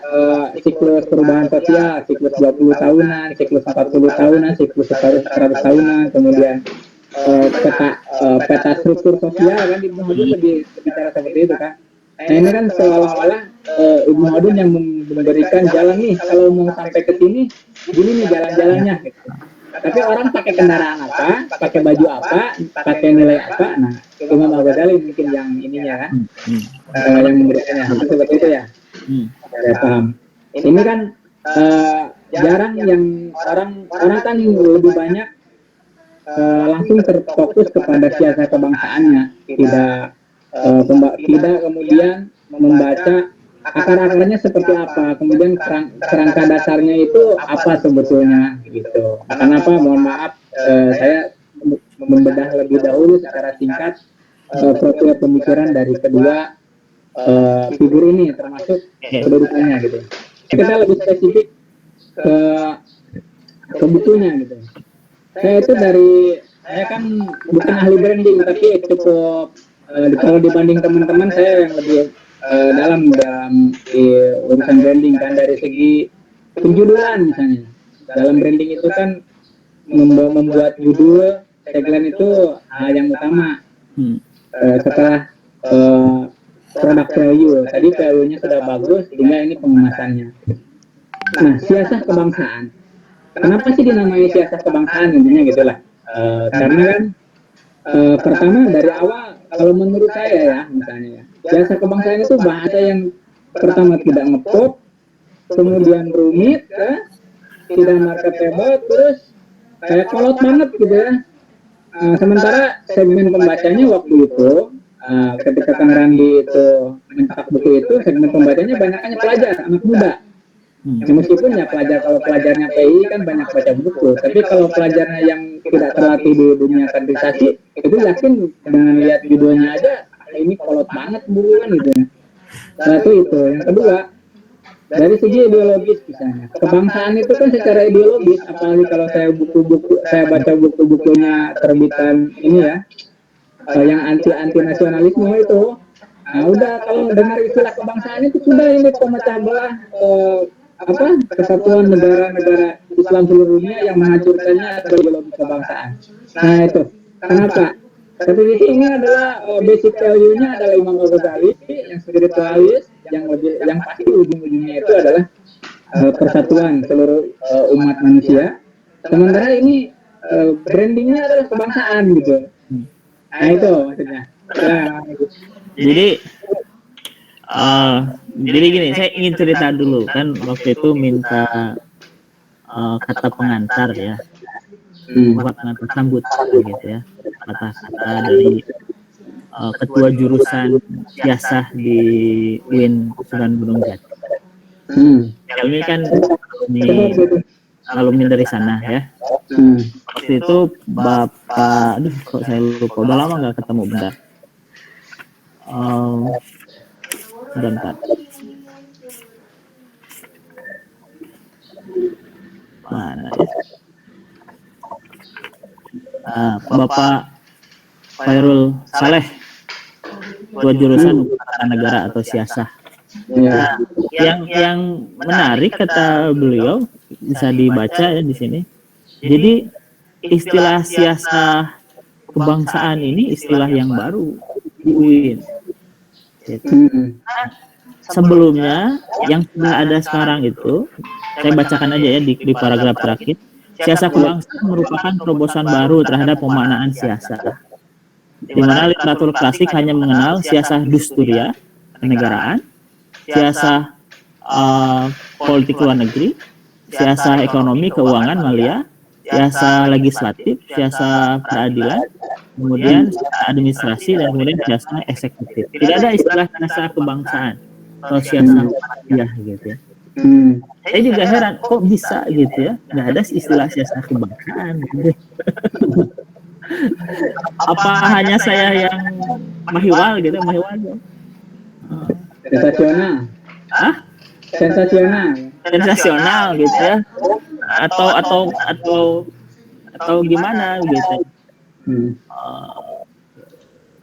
siklus perubahan sosial, siklus 20 tahunan, siklus 40 tahunan, siklus 100 tahunan, kemudian peta struktur sosial kan Ibnu Khaldun lebih berbicara seperti itu kan. Nah ini kan seolah-olah Ibnu Khaldun yang memberikan jalan nih, kalau mau sampai ke sini, gini nih jalan-jalannya gitu. Tapi orang pakai kendaraan apa, pakai baju apa, pakai nilai apa, nah Imam Al-Ghazali mungkin yang ininya kan, yang memberikannya, seperti itu ya. Saya paham. Ini kan jarang yang orang kan lebih banyak langsung terfokus kepada siasat kebangsaannya, tidak kemudian membaca akar-akarnya seperti apa, kemudian kerangka dasarnya itu apa sebetulnya gitu. Kenapa? Mohon maaf, saya membedah lebih dahulu secara singkat profil pemikiran dari kedua figur ini, termasuk kedudukannya gitu. Kita lebih spesifik ke bukunya gitu. Saya kan bukan ahli branding, tapi cukup kalau dibanding teman-teman saya yang lebih dalam urusan branding kan, dari segi penjudulan misalnya. Dalam branding itu kan membuat judul, tagline itu hal yang utama. Setelah produk value, tadi value-nya sudah bagus, tinggal ini pengemasannya. Nah, siasat kebangsaan. Kenapa sih dinamai siasat kebangsaan intinya gitulah? Karena kan pertama dari awal kalau menurut saya ya misalnya ya, siasat kebangsaan itu bahasa yang pertama tidak ngepop, kemudian rumit, tidak marketable, terus kayak kolot banget gitu ya. Sementara segmen pembacanya waktu itu ketika Kang Randi itu mencetak buku itu, segmen pembacanya banyaknya pelajar, anak muda. Meskipun ya kalau pelajarnya PI kan banyak baca buku, tapi kalau pelajarnya yang tidak terlatih di dunia kaderisasi, itu yakin dengan lihat judulnya aja ini kolot banget buku kan gitu. Satu itu. Yang kedua, dari segi ideologis misalnya, kebangsaan itu kan secara ideologis, apalagi kalau saya baca buku-bukunya terbitan ini ya, yang anti nasionalisme itu, nah udah kalau dengar istilah kebangsaan itu sudah ini pemecah belah kesatuan negara-negara Islam seluruh dunia, yang menghancurkannya adalah ideologi kebangsaan. Nah itu kenapa? Tapi ini adalah basic value-nya adalah Imam Al-Ghazali yang spiritualis, yang pasti ujung-ujungnya itu adalah persatuan seluruh umat manusia. Sementara ini brandingnya adalah kebangsaan gitu. Nah itu maksudnya. Jadi jadi gini, saya ingin cerita dulu kan waktu itu minta kata pengantar ya, buat pengantar sambut gitu ya, kata-kata dari ketua jurusan siasah di UIN Sunan Gunung Jati. Ini kan alumni dari sana ya. Waktu itu Bapak, aduh kok saya lupa, udah lama nggak ketemu, bentar. Bentar. Mana ya? Bapak Khairul Saleh, buat jurusan Hukum Tata Negara atau Siasah. Nah, yang menarik kata beliau bisa dibaca ya di sini. Jadi istilah siasah kebangsaan ini istilah yang baru di UIN. Sebelumnya yang sudah ada sekarang itu, saya bacakan aja ya di paragraf terakhir. Siasah kebangsaan merupakan terobosan baru terhadap pemaknaan siasah, di mana literatur klasik hanya mengenal siasah dusturia kenegaraan, siasah politik luar negeri, siasah ekonomi keuangan malia, siasah legislatif, siasah peradilan, kemudian siasah administrasi, dan kemudian siasah eksekutif. Tidak ada istilah siasah kebangsaan atau siasah malia gitu ya. Saya juga heran kok bisa gitu ya, nggak ada istilah siasah kebangsaan gitu. Apa hanya saya yang mahiwal gitu, sensasional. Sensasional gitu ya, atau gimana gitu.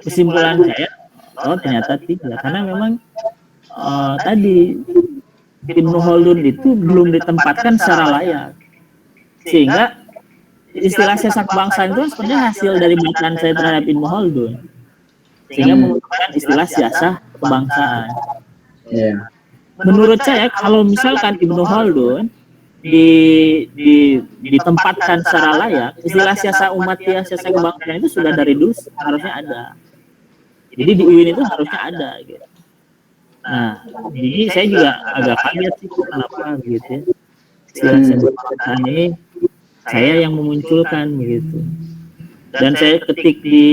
Kesimpulan saya, ternyata tidak, karena memang tadi Ibnu Khaldun itu belum ditempatkan secara layak, sehingga istilah siasah kebangsaan itu sebenarnya hasil dari bacaan saya terhadap Ibnu Khaldun, sehingga menggunakan istilah siasah kebangsaan. Menurut saya kalau misalkan Ibnu Khaldun ditempatkan secara layak, istilah siasah umatiyah, siasah kebangsaan itu sudah dari dulu harusnya ada. Jadi di UIN itu harusnya ada gitu. Nah, jadi saya juga agak kaget sih kenapa gitu ya. Istilah siasah kebangsaan ini saya yang memunculkan begitu. Dan saya ketik di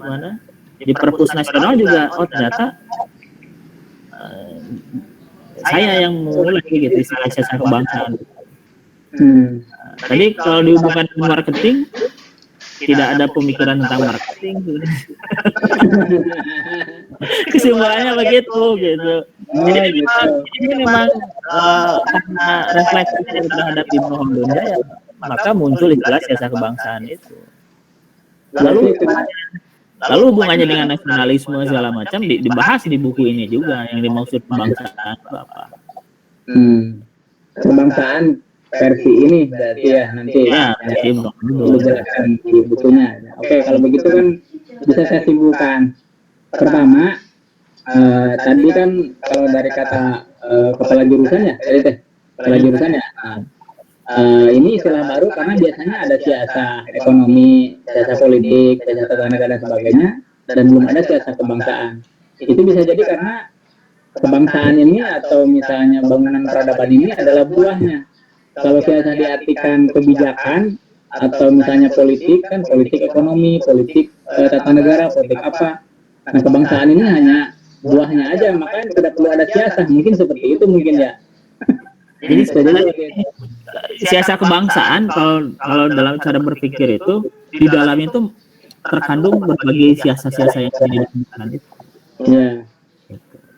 mana? Di Perpus Nasional juga, ternyata saya yang memulai gitu istilah siasah kebangsaan. Tadi kalau dihubungkan dengan marketing, tidak ada pemikiran tentang marketing. Kesimpulannya begitu gitu. Jadi memang karena refleksi terhadap Ibnu Khaldun ya, maka muncul istilah siasah kebangsaan itu. Lalu hubungannya dengan nasionalisme segala macam dibahas di buku ini juga, yang dimaksud kebangsaan itu apa? Kebangsaan versi ini berarti ya nanti dijelaskan di bukunya. Oke, kalau begitu kan bisa saya simpulkan. Pertama, tadi kan kalau dari kata kepala jurusan ya, kepala jurusan ya. Ini istilah baru karena biasanya ada siasah ekonomi, siasah politik, siasah tata negara dan sebagainya, dan belum ada siasah kebangsaan. Itu bisa jadi karena kebangsaan ini atau misalnya bangunan peradaban ini adalah buahnya. Kalau siasah diartikan kebijakan atau misalnya politik, kan politik ekonomi, politik tata negara, politik apa. Nah, kebangsaan ini hanya buahnya aja, makanya tidak perlu ada siasah. Mungkin seperti itu mungkin ya. Jadi siasah kebangsaan kalau dalam cara berpikir itu di dalamnya itu terkandung berbagai siasah-siasah yang dilakukan itu.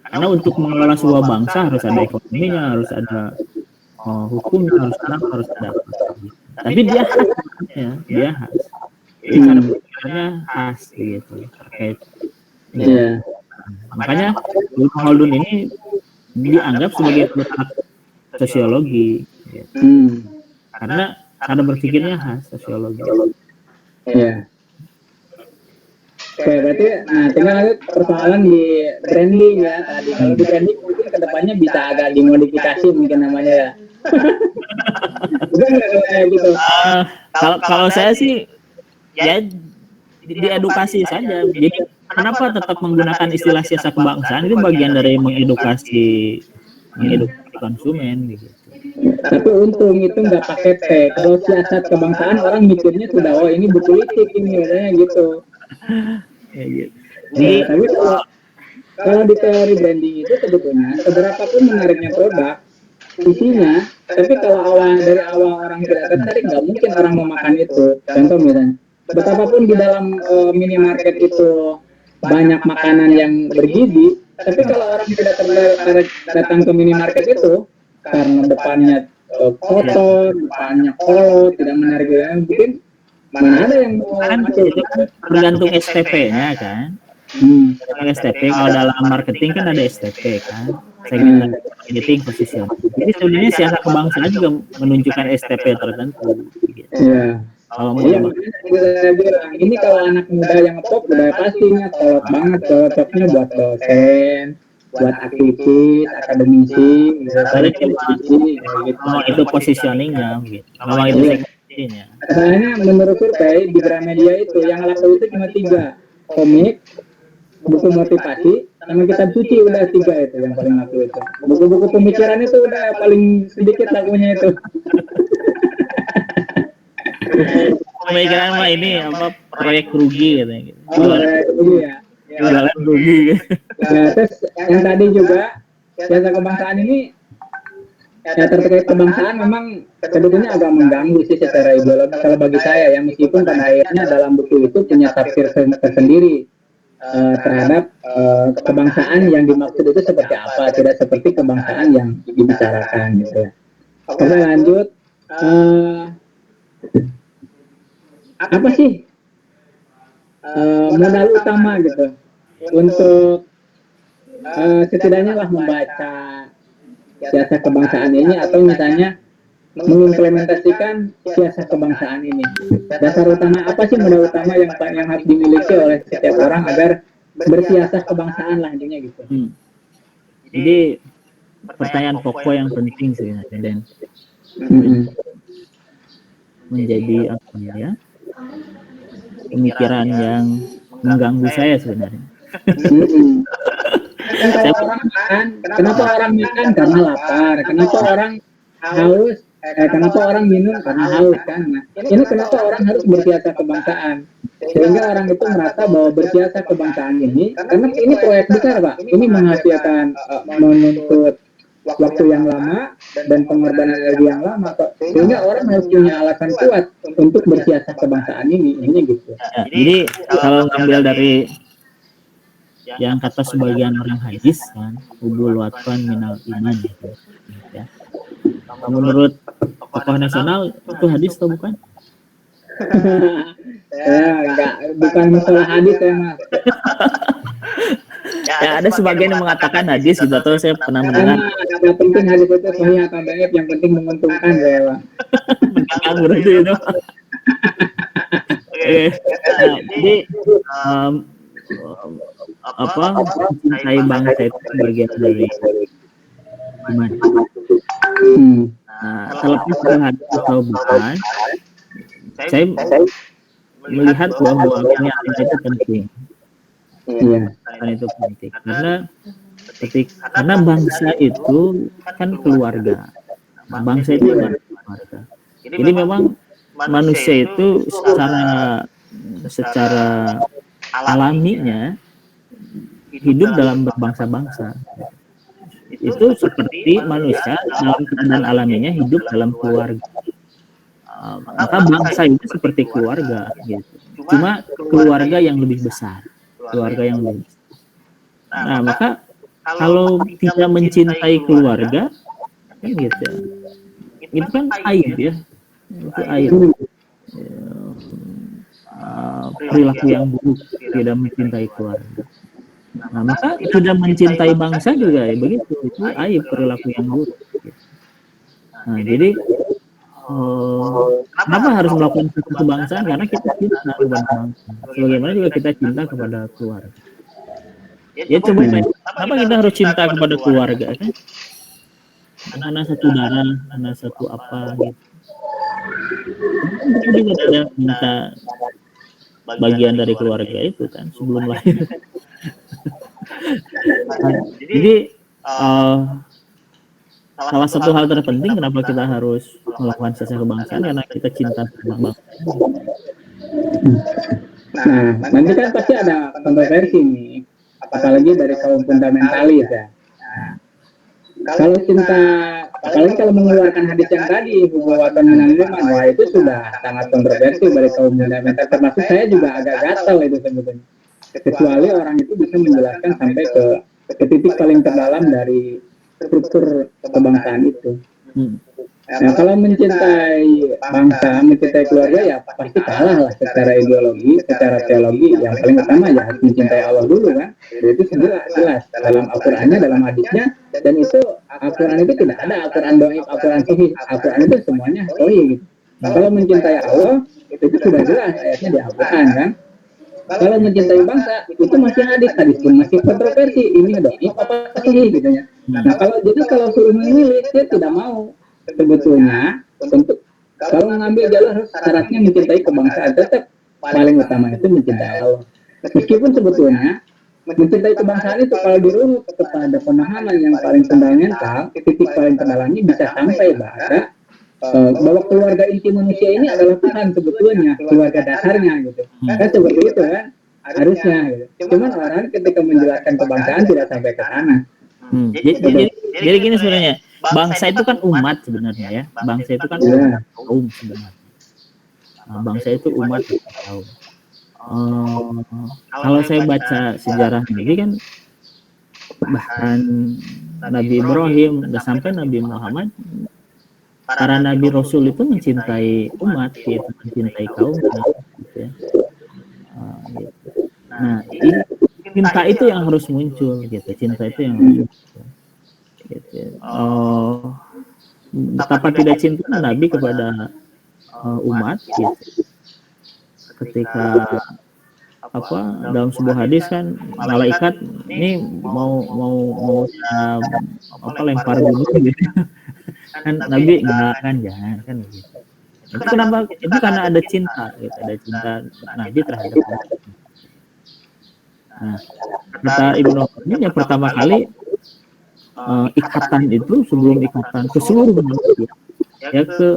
Karena untuk mengelola sebuah bangsa harus ada ekonominya, harus ada hukumnya, harus ada apa. Tapi dia khas ya, dia khas. Jadi cara berpikirnya khas gitu terkait. Makanya Ibnu Khaldun ini dianggap sebagai pemetak sosiologi, karena cara berpikirnya khas sosiologi. Oke, berarti tinggal lagi persoalan di branding ya tadi. Kalau di branding mungkin ke depan namanya bisa agak dimodifikasi mungkin namanya ya. Bener nggak kalau kayak gitu? Kalau saya sih ya diedukasi saja. Jadi kenapa tetap menggunakan istilah siasa kebangsaan, itu bagian dari mengedukasi konsumen gitu. Tapi untung itu nggak pakai T. Kalau siasat kebangsaan orang mikirnya sudah, oh ini berpolitik ini katanya gitu. Ya, gitu. Jadi tapi kalau di teori branding itu sebetulnya seberapa pun menariknya produk isinya, tapi kalau dari awal orang tidak tertarik, nggak mungkin orang mau makan itu. Contoh misalnya, betapapun di dalam minimarket itu banyak makanan yang bergizi, tapi kalau orang tidak tertarik datang ke minimarket itu karena depannya kotor, depannya kolot, tidak menarik, mungkin mana ada yang mau Kan masuk. itu kan tergantung STP-nya kan. STP kalau dalam marketing kan ada STP kan, segmentasi targeting position. Jadi sebenarnya siasa kebangsaan juga menunjukkan STP tertentu. Gitu. Iya. Kalau mau Iya, saya bilang ini kalau anak muda yang ngetop udah pastinya kolot banget, cocoknya buat dosen, buat aktivis, akademisi, misalnya politisi, gitu. memang itu positioningnya, gitu. Memang itu segmentasinya. Soalnya menurut survei di Gramedia itu yang laku itu cuma 3, komik, buku motivasi, sama kitab suci, udah 3 itu yang paling laku itu. Buku-buku pemikiran itu udah paling sedikit lakunya itu. Pemikiran mah ini apa proyek rugi katanya gitu. Iya. Jualan rugi gitu. Nah, terus yang tadi juga siasa kebangsaan ini ya terkait kebangsaan memang sebetulnya agak mengganggu sih secara ideologi kalau bagi saya ya, meskipun pada akhirnya dalam buku itu punya tafsir tersendiri terhadap kebangsaan yang dimaksud itu seperti apa, tidak seperti kebangsaan yang dibicarakan gitu ya. Oke, lanjut. Apa sih modal utama gitu untuk setidaknya lah membaca siasa kebangsaan ini, atau misalnya mengimplementasikan siasa kebangsaan ini? Dasar utama apa sih, modal utama yang harus dimiliki oleh setiap orang agar bersiasat kebangsaan lah intinya gitu? Jadi pertanyaan pokok yang penting sih dan menjadi apa ya, pemikiran yang mengganggu saya sebenarnya. Kenapa orang makan karena lapar, kenapa orang haus, kenapa orang minum karena haus kan? Nah, ini kenapa orang harus bersiasat kebangsaan? Sehingga orang itu merasa bahwa bersiasat kebangsaan ini, karena ini proyek besar Pak, ini menghasilkan menuntut waktu yang lama dan pengorbanan energi yang lama Pak. Sehingga orang harus punya alasan kuat untuk bersiasat kebangsaan ini gitu. Ya, jadi kalau ngambil dari yang kata sebagian orang hadis kan, hubul watfan minal iman gitu. Ya. Menurut tokoh nasional itu hadis atau bukan? Bukan masalah hadis ya Mas. Ya ada sebagian yang mengatakan hadis gitu, atau saya pernah mendengar. Yang penting hadis itu sahih atau dhaif, yang penting menguntungkan saya Pak. Mendengar berarti itu. Nah, jadi mencintai bangsa itu bagian dari iman. Nah, terlepas dari hadis atau bukan, saya melihat bahwa niatan itu penting. Kan itu penting karena bangsa itu kan keluarga. Bangsa itu adalah keluarga. Jadi memang manusia itu secara alaminya hidup dalam berbangsa-bangsa. Itu seperti manusia dalam keadaan alaminya hidup dalam keluarga. Maka bangsa itu seperti keluarga gitu. Cuma keluarga yang lebih besar. Nah, maka kalau tidak mencintai keluarga kan gitu. Itu kan aib ya. Itu aib. Perilaku yang buruk, tidak mencintai keluarga. Nah, maka tidak mencintai bangsa juga ya begitu, itu aib, perilaku yang buruk. Nah, jadi kenapa harus melakukan kebangsaan? Karena kita cinta kepada bangsa, sebagaimana juga kita cinta kepada keluarga. Ya coba kenapa kita harus cinta kepada keluarga kan? Anak-anak satu darah, anak satu apa gitu. Kita juga ada minta bagian dari keluarga itu kan sebelum lahir. Jadi salah satu hal terpenting kenapa kita harus melakukan sisa kebangsaan karena kita cinta terhadap bangsa. Nah, nanti kan pasti ada kontroversi nih, apalagi dari kaum fundamentalis ya. Kalau cinta, apalagi kalau mengeluarkan hadis yang tadi, buatan minal iman, wah itu sudah sangat kontroversi dari kaum fundamentalis. Termasuk saya juga agak gatal itu sebetulnya. Kecuali orang itu bisa menjelaskan sampai ke titik paling terdalam dari struktur kebangsaan itu. Nah, kalau mencintai bangsa, mencintai keluarga ya pasti kalah lah secara ideologi, secara teologi. Yang paling utama ya harus mencintai Allah dulu kan. Itu jelas dalam Al-Qur'annya, dalam hadisnya, dan itu Al-Qur'an itu tidak ada Al-Qur'an doib, Al-Qur'an sahih. Al-Qur'an itu semuanya sahih gitu. Nah, kalau mencintai Allah itu sudah jelas ayatnya di Al-Qur'an kan. Kalau mencintai bangsa itu masih hadis pun masih kontroversi, ini doib apa sahih gitu ya. Nah, kalau suruh memilih dia tidak mau. Sebetulnya untuk kalau mengambil jalur syaratnya mencintai kebangsaan, tetap paling utama itu mencintai Allah. Meskipun sebetulnya mencintai kebangsaan itu kalau dirunut kepada pemahaman yang paling fundamental, titik paling terdalamnya bisa sampai bahwa keluarga inti manusia ini adalah Tuhan sebetulnya, keluarga dasarnya gitu. Kan seperti itu kan harusnya gitu. Cuman orang ketika menjelaskan kebangsaan tidak sampai ke sana. Jadi gini sebenarnya, bangsa itu kan umat sebenarnya ya. Bangsa itu kan kaum sebenarnya. Nah, bangsa itu umat kaum. Kalau saya baca sejarah Nabi kan bahkan Nabi Ibrahim dan sampai Nabi Muhammad, para nabi rasul itu mencintai umat, gitu, mencintai kaum gitu ya. Gitu. Nah, cinta itu yang harus muncul gitu, cinta itu yang harus muncul. Gitu. Betapa tidak cinta Nabi kepada umat gitu. Ketika dalam sebuah hadis kan malaikat ini mau lempar gunung gitu. Kan Nabi enggak kan, jangan kan gitu. Itu kenapa? Itu karena ada cinta gitu, ada cinta Nabi terhadap umat. Nah, kata Ibnu Qayyim yang pertama kali ikatan itu sebelum ikatan ke seluruh manusia ya ke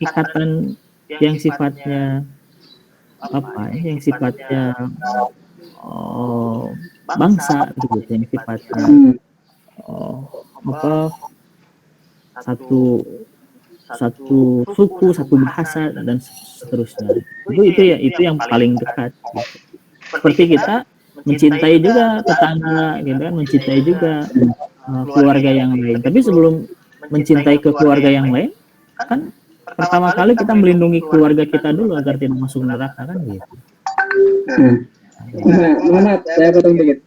ikatan yang sifatnya yang sifatnya bangsa gitu, yang sifatnya satu suku, satu bahasa dan seterusnya. Itu yang paling dekat gitu. Seperti kita mencintai juga tetangga gitu kan, mencintai juga keluarga yang lain. Tapi sebelum mencintai ke keluarga yang lain kan pertama kali kita melindungi keluarga kita dulu agar tidak masuk neraka kan gitu. Nah, Muhammad, saya potong dikit.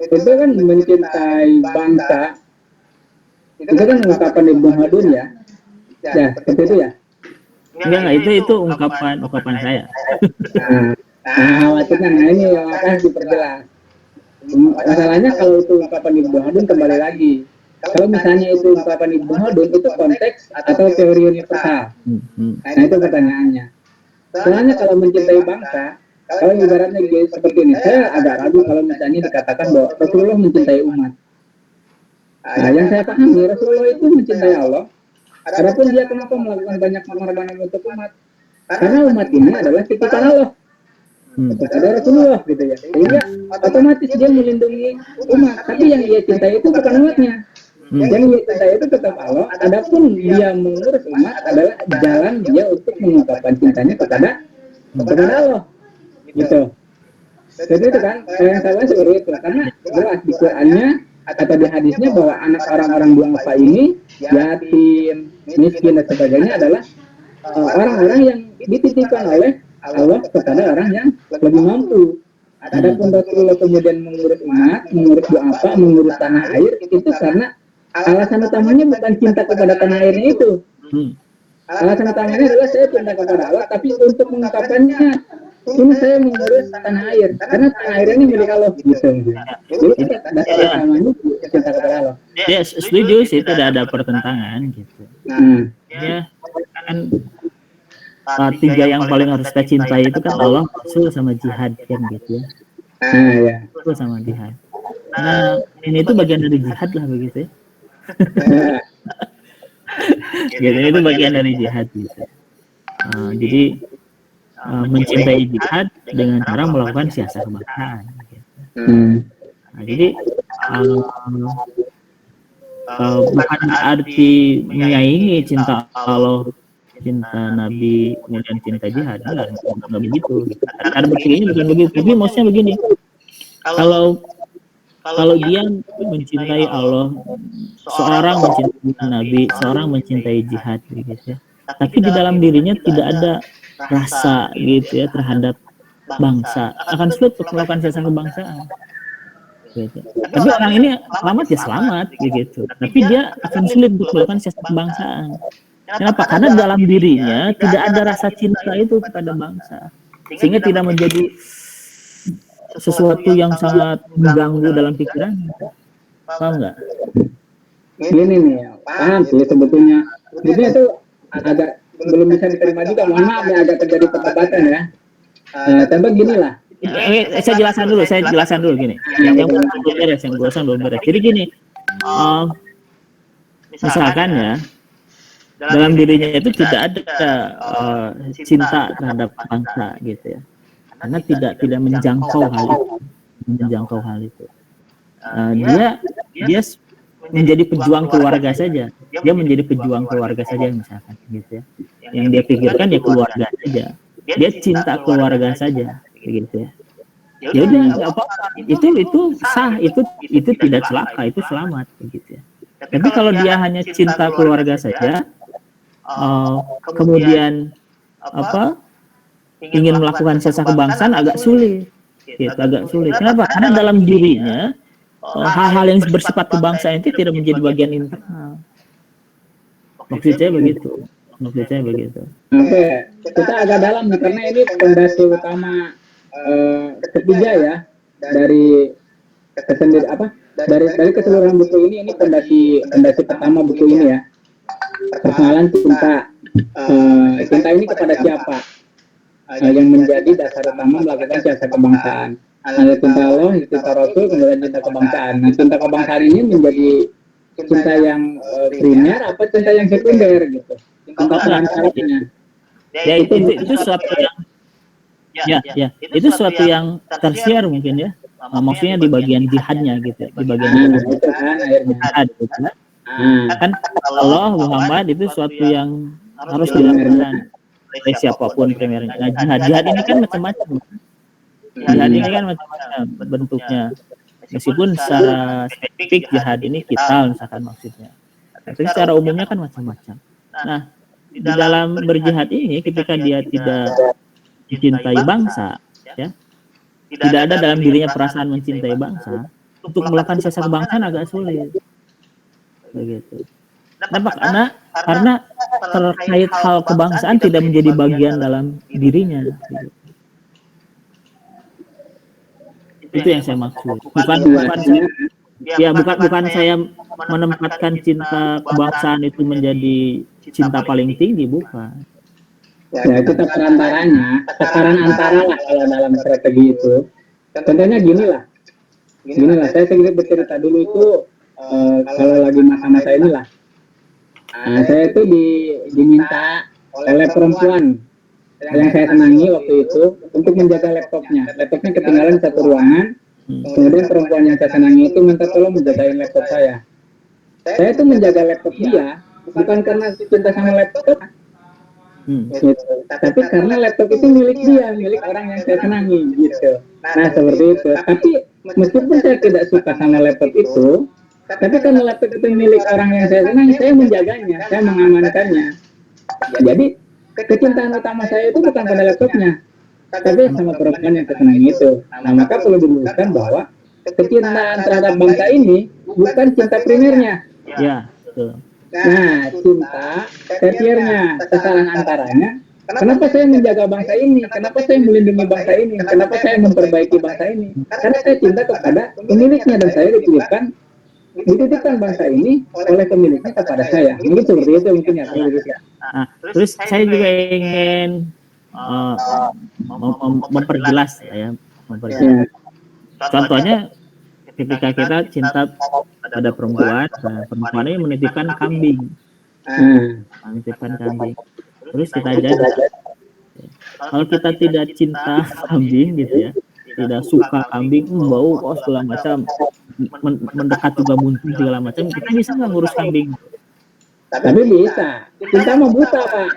Itu kan mencintai bangsa, itu kan ungkapan Ibnu Khaldun ya. Ya, seperti itu ya. Enggak, itu ungkapan saya. Khawatirnya ini yang akan diperjelas. Masalahnya kalau itu ungkapan Ibnu Khaldun kembali lagi. Kalau misalnya itu ungkapan Ibnu Khaldun itu konteks atau teori universal. Nah itu pertanyaannya. Soalnya kalau mencintai bangsa, kalau ibaratnya seperti ini, saya agak ragu kalau misalnya dikatakan bahwa Rasulullah mencintai umat. Nah, yang saya pahami Rasulullah itu mencintai Allah. Adapun dia kenapa melakukan banyak pengorbanan untuk umat? Karena umat ini adalah titipan Allah. Kepada Rasulullah gitu ya. Sehingga otomatis dia melindungi umat. Tapi yang dia cintai itu bukan umatnya. Yang dia cintai itu tetap Allah. Adapun dia mengurus umat adalah jalan dia untuk mengungkapkan cintanya kepada Allah. Gitu. Jadi itu kan yang saya seperti itu. Karena jelas di Qurannya atau di hadisnya bahwa anak orang-orang duafa ini yatim, miskin dan sebagainya adalah orang-orang yang dititipkan oleh Allah kepada orang yang lebih mampu. Adapun Rasulullah kemudian mengurus umat, mengurus duafa, mengurus tanah air itu karena alasan utamanya bukan cinta kepada tanah airnya itu. Alasan utamanya adalah saya cinta kepada Allah, tapi untuk mengungkapkannya ini saya mengurus tanah air karena tanah air ini milik Allah gitu. Jadi dasar utamanya cinta kepada Allah. Ya setuju sih, tidak ada pertentangan gitu. Nah, Ya kan tiga yang paling harus kita cintai itu kan Allah, Rasul, sama jihad kan gitu ya. nah ya. Rasul sama jihad. Nah ini itu bagian dari jihad lah begitu ya. Gitu, ini itu bagian dari jihad gitu. Jadi mencintai jihad dengan cara melakukan siasat kebangsaan. Gitu. Nah, jadi bukan arti menyaingi cinta Allah, cinta Nabi, kemudian cinta jihad, nggak begitu. Cara berpikirnya bukan begitu. Tapi maksudnya begini, kalau dia mencintai Allah, seorang mencintai Nabi, seorang mencintai jihad, gitu ya. Tapi di dalam dirinya tidak ada rasa gitu ya terhadap bangsa, akan sulit untuk melakukan siasat kebangsaan. Gitu. Tapi orang ini selamat ya selamat gitu. Tapi dia akan sulit untuk melakukan siasat kebangsaan. Kenapa? Karena dalam dirinya tidak ada rasa cinta itu kepada bangsa, sehingga tidak menjadi sesuatu yang sangat mengganggu dalam pikiran. Paham nggak? Ini nih, paham sih sebetulnya. Sebetulnya itu agak belum bisa diterima juga. Mohon maaf ya, agak terjadi perdebatan ya. Tapi gini lah. Saya jelaskan dulu gini. Yang belum beres, yang gosan belum beres. Jadi gini, misalkan ya, dalam dirinya itu tidak ada cinta terhadap bangsa gitu ya, karena tidak menjangkau hal itu. Dia menjadi pejuang keluarga saja. Dia menjadi pejuang keluarga saja misalkan gitu ya. Yang dia pikirkan ya keluarga saja. Dia cinta keluarga saja begitu ya. Ya udah nggak apa-apa. Itu sah, itu tidak celaka, itu selamat begitu ya. Tapi kalau dia hanya cinta keluarga saja, kemudian ingin melakukan siasat kebangsaan agak sulit. Gitu, agak sulit. Kenapa? Karena dalam dirinya hal-hal yang bersifat kebangsaan itu tidak menjadi bagian internal. Maksud saya begitu. Oke, kita agak dalam nih karena ini fondasi utama ketiga ya dari dari keseluruhan buku ini fondasi pertama buku ini ya. Persoalan cinta ini kepada siapa yang menjadi dasar utama melakukan siasat kebangsaan. Ada cinta Allah, cinta Rasul, kemudian cinta kebangsaan. Nah, cinta kebangsaan ini menjadi cinta yang primer apa cinta yang sekunder gitu. Cinta perantaranya. Ya itu suatu yang itu suatu yang tersiar mungkin ya. Maksudnya di bagian jihadnya gitu, di bagian jihad gitu. Kan Allah Muhammad itu suatu yang harus dilakukan oleh siapapun primernya. Nah, jihad ini kan macam-macam. Jihad ini kan macam-macam bentuknya. Meskipun secara spesifik jihad ini kita misalkan maksudnya. Tapi secara umumnya kan macam-macam. Nah, di dalam berjihad ini ketika dia tidak mencintai bangsa, ya, tidak ada dalam dirinya perasaan mencintai bangsa, untuk melakukan siasat kebangsaan agak sulit. Begitu. Kenapa? Karena terkait hal kebangsaan tidak menjadi bagian dalam dirinya. Gitu. Itu yang saya maksud. Bukan saya menempatkan cinta kebangsaan itu menjadi cinta paling tinggi, bukan. Ya itu perantaranya, takaran antara lah kalau dalam strategi itu. Contohnya gini lah, saya sedikit bercerita dulu itu kalau lagi masa-masa inilah. Saya itu diminta oleh perempuan yang saya senangi waktu itu untuk menjaga laptopnya. Laptopnya ketinggalan di satu ruangan. Kemudian perempuan yang saya senangi itu minta tolong menjagain laptop saya. Saya itu menjaga laptop dia bukan karena cinta sama laptop, gitu. Tapi karena laptop itu milik dia, milik orang yang saya senangi gitu. Nah seperti itu. Tapi meskipun saya tidak suka sama laptop itu, tapi karena laptop itu milik orang yang saya senangi, saya menjaganya, saya mengamankannya. Jadi kecintaan utama saya itu bukan pada laptopnya, tapi sama perempuan yang saya senangi itu. Nah maka perlu diluruskan bahwa kecintaan terhadap bangsa ini bukan cinta primernya. Ya, betul. Nah, cinta tersiarnya, sasaran antaranya Kenapa saya menjaga bangsa ini? Kenapa saya melindungi bangsa ini? Kenapa saya memperbaiki bangsa ini? Karena saya cinta kepada pemiliknya dan saya dititipkan bangsa ini oleh pemiliknya kepada saya. Mungkin seperti itu mungkin ya. Nah, terus saya juga ingin memperjelas ya, memperjelas. Contohnya ketika kita cinta pada perempuan, nah, perempuan ini menitipkan kambing, terus kita jaga. Kalau kita tidak cinta kambing gitu ya, tidak suka kambing, bau kok segala macam, mendekat juga muncul segala macam, kita bisa nggak ngurus kambing? Tapi bisa, cinta mah buta Pak.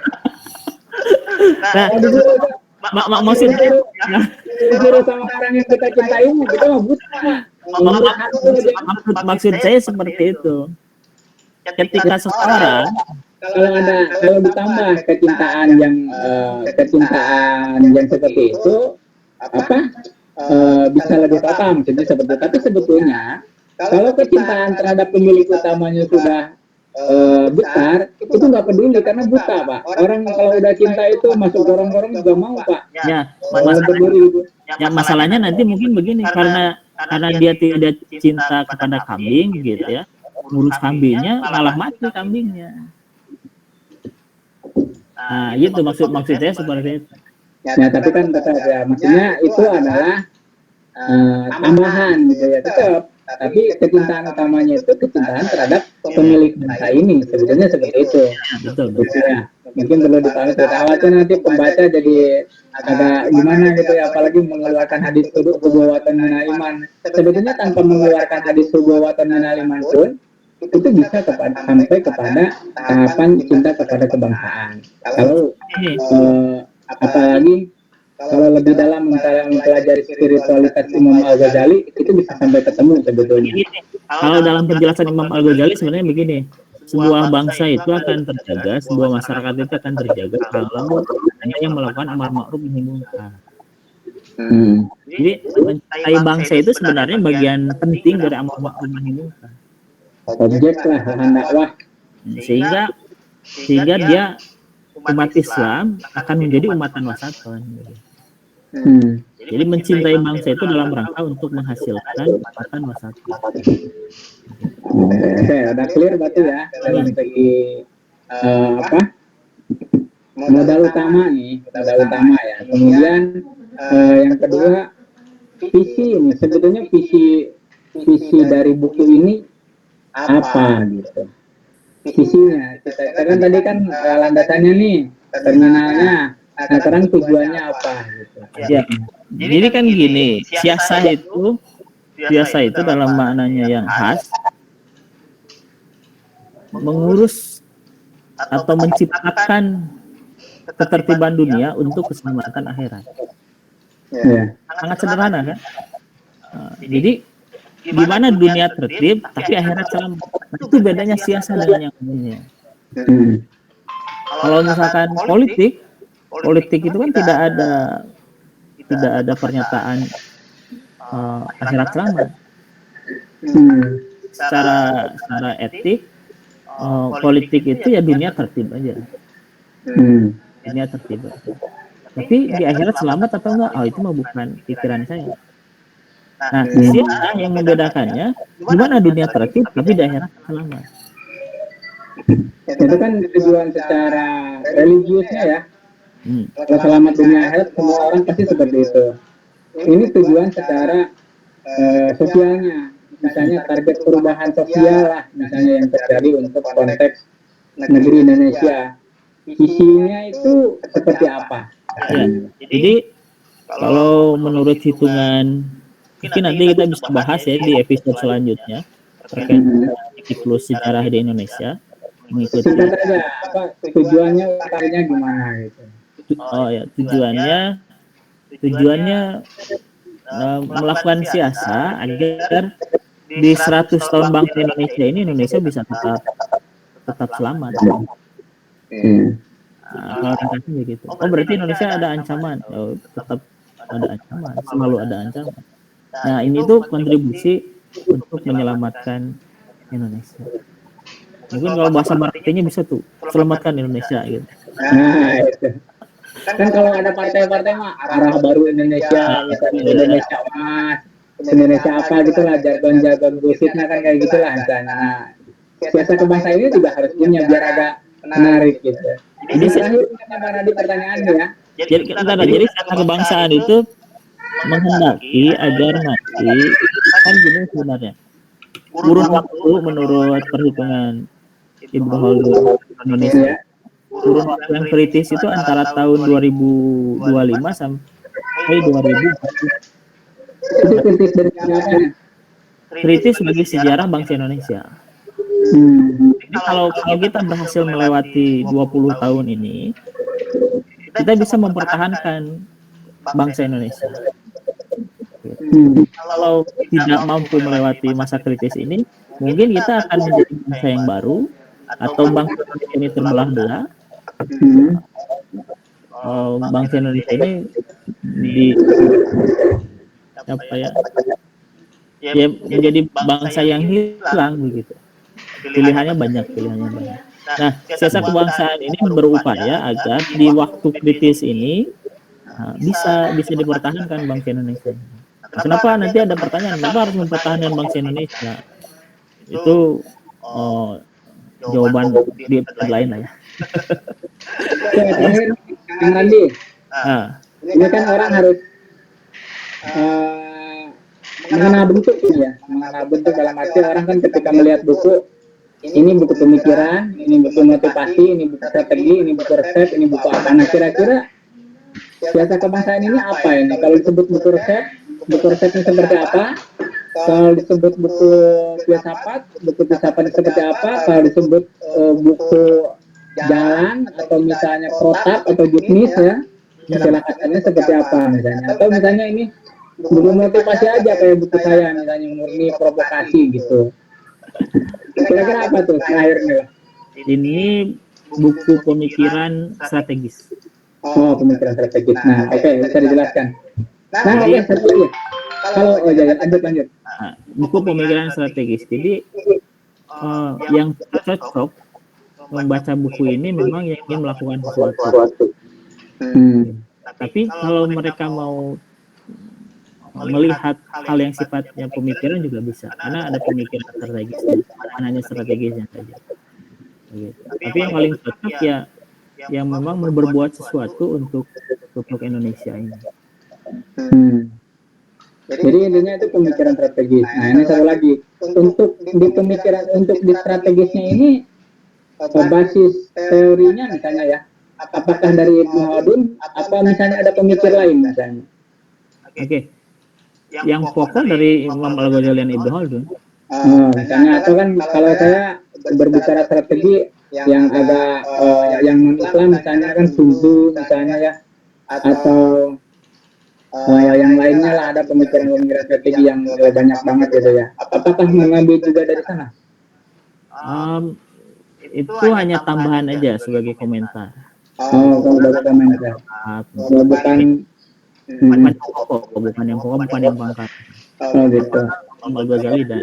Nah, maksudnya disuruh sama orang yang kita cintai, kita mah buta. Maksud saya seperti itu. Ketika seseorang kalau ditambah kecintaan yang seperti itu bisa lebih total maksudnya seperti itu. Tapi sebetulnya kalau kecintaan terhadap pemilik utamanya sudah besar, itu nggak peduli karena buta Pak. Orang kalau udah cinta itu masuk gorong-gorong juga mau Pak. Ya, masalahnya nanti mungkin begini, karena dia tidak cinta kepada kambing gitu ya, ngurus kambingnya malah mati kambingnya. Nah, itu maksud saya seperti itu. Ya, tapi kan tetap ya, maksudnya itu adalah tambahan gitu ya, tetap. Tapi kecintaan utamanya itu kecintaan terhadap pemilik bangsa ini, sebetulnya seperti itu. Betul. Ya. Mungkin perlu dipahami, khawatir nanti pembaca jadi agak gimana gitu ya, apalagi mengeluarkan hadis hubuwatan minal iman. Sebetulnya tanpa mengeluarkan hadis hubuwatan minal iman pun itu bisa sampai kepada tahapan cinta kepada kebangsaan. Kalau apalagi kalau lebih dalam mempelajari spiritualitas Imam Al-Ghazali, itu bisa sampai ketemu sebetulnya. Kalau dalam penjelasan Imam Al-Ghazali sebenarnya begini, sebuah bangsa itu akan terjaga, sebuah masyarakat itu akan terjaga kalau hanya yang melakukan amar ma'ruf nahi munkar. Jadi mencintai bangsa itu sebenarnya bagian penting dari amar ma'ruf nahi munkar. Objek lah lahan dakwah. Sehingga dia umat Islam akan menjadi umatan wasatan. Jadi mencintai bangsa itu dalam rangka untuk menghasilkan umatan wasatan. Oke, udah clear berarti ya dalam segi modal utama ya. Kemudian yang kedua visi ini, sebetulnya visi dari buku ini apa gitu. Visinya kita kan tadi kan landasannya nih, terminalnya. Nah, sekarang tujuannya apa gitu. Ya. Jadi kan gini, siasa itu dalam maknanya yang khas mengurus atau menciptakan ketertiban dunia untuk keselamatan akhirat. Ya. Sangat sederhana kan? Jadi gimana dunia tertib tapi akhirat selamat. Itu bedanya siasa dengan yang lainnya. Kalau misalkan politik itu kan tidak ada pernyataan akhirat selamat. Secara etik politik itu ya dunia tertib aja. Dunia tertib aja. Tapi di akhirat selamat atau enggak? Oh, itu mah bukan pikiran saya. Nah, siapa yang membedakannya? Gimana dunia tertib tapi di akhirat selamat? Itu kan tujuan secara religiusnya ya. Kalau selamat dunia akhirat semua orang pasti seperti itu. Ini tujuan secara sosialnya, misalnya target perubahan sosial lah, misalnya yang terjadi untuk konteks negeri Indonesia. Visinya itu seperti apa? Ya, jadi kalau menurut hitungan, mungkin nanti kita bisa bahas ya di episode selanjutnya terkait siklus sejarah di Indonesia. Mengikuti aja tujuannya utamanya gimana gitu. Oh ya, tujuannya melakukan siasa agar di 100 tahun bangsa Indonesia ini Indonesia bisa tetap selamat. Kalau ringkasnya begitu. Oh, berarti Indonesia ada ancaman. Oh, tetap ada ancaman, selalu ada ancaman. Nah, ini tuh kontribusi untuk menyelamatkan Indonesia. Mungkin kalau bahasa marketingnya bisa tuh, selamatkan Indonesia gitu. Kan kalau ada partai-partai mah arah baru Indonesia, misalnya Indonesia Emas, Indonesia apa gitulah, jargon-jargon gosipnya kan kayak gitulah misalnya. Nah, siasa kebangsaan ini juga harus punya biar agak menarik gitu. Jadi Ini terakhir kata Bang Radi pertanyaannya ya. jadi kata kebangsaan itu menghendaki agar nanti kan gini sebenarnya. Kurun waktu menurut perhitungan Ibnu Khaldun Indonesia. Iya. Kurun waktu yang kritis itu antara tahun 2025 sampai 2000. Itu kritis dari apa? Kritis bagi sejarah bangsa Indonesia. Jadi kalau kita berhasil melewati 20 tahun ini, kita bisa mempertahankan bangsa Indonesia. Kalau tidak mampu melewati masa kritis ini, mungkin kita akan menjadi bangsa yang baru atau bangsa Indonesia ini terbelah-belah. Bangsa Indonesia ini di apa ya? Ya menjadi bangsa yang hilang begitu. Pilihannya banyak. Nah, siasa kebangsaan ini berupaya agar di waktu kritis ini bisa dipertahankan bangsa Indonesia. Kenapa nanti ada pertanyaan, kenapa harus mempertahankan bangsa Indonesia? Itu jawaban di episode lain lah ya. Terakhir, Kang Randi, ini kan orang harus mengenal bentuk ini ya, mengenal bentuk dalam arti orang kan ketika melihat buku, ini buku pemikiran, ini buku motivasi, ini buku strategi, ini buku resep, ini buku apa. Nah kira-kira siasa kebangsaan ini apa ini? Kalau disebut buku resepnya seperti apa? Kalau disebut buku filsafat seperti apa? Kalau disebut buku jalan atau misalnya protap atau juknis ya, istilah katanya seperti apa misalnya? Atau misalnya ini buku motivasi aja kayak buku saya misalnya murni provokasi gitu. Kira-kira apa tuh terakhirnya? Ini buku pemikiran strategis. Oh, pemikiran strategis. Nah, oke, bisa dijelaskan. Nah, oke, satu lagi. Kalau lanjut. Buku pemikiran strategis. Jadi yang cocok membaca buku ini memang yang ingin melakukan sesuatu. Tapi kalau mereka mau melihat hal yang sifatnya pemikiran juga bisa, karena ada pemikiran strategisnya, bukan hanya strategisnya saja. Gitu. Tapi yang paling cocok ya yang memang mau berbuat sesuatu untuk Indonesia ini. Jadi intinya itu pemikiran strategis. Nah ini satu lagi, untuk di pemikiran, untuk di strategisnya ini basis teorinya misalnya ya, apakah dari Ibnu Khaldun, apa misalnya ada pemikir lain misalnya? Oke. Yang pokok dari Imam Al-Ghazali dan Ibnu Khaldun. Misalnya atau kan kalau saya berbicara strategi yang agak yang non-Islam misalnya kan Sun Tzu misalnya ya, atau yang lainnya lah, ada pemikiran strategi yang banyak banget gitu ya. Apakah mengambil juga dari sana? Itu hanya tambahan aja sebagai komentar. Sebagai komentar. Bukan bukan yang pokok, bukan yang pangkat. Gitu. Al-Ghazali dan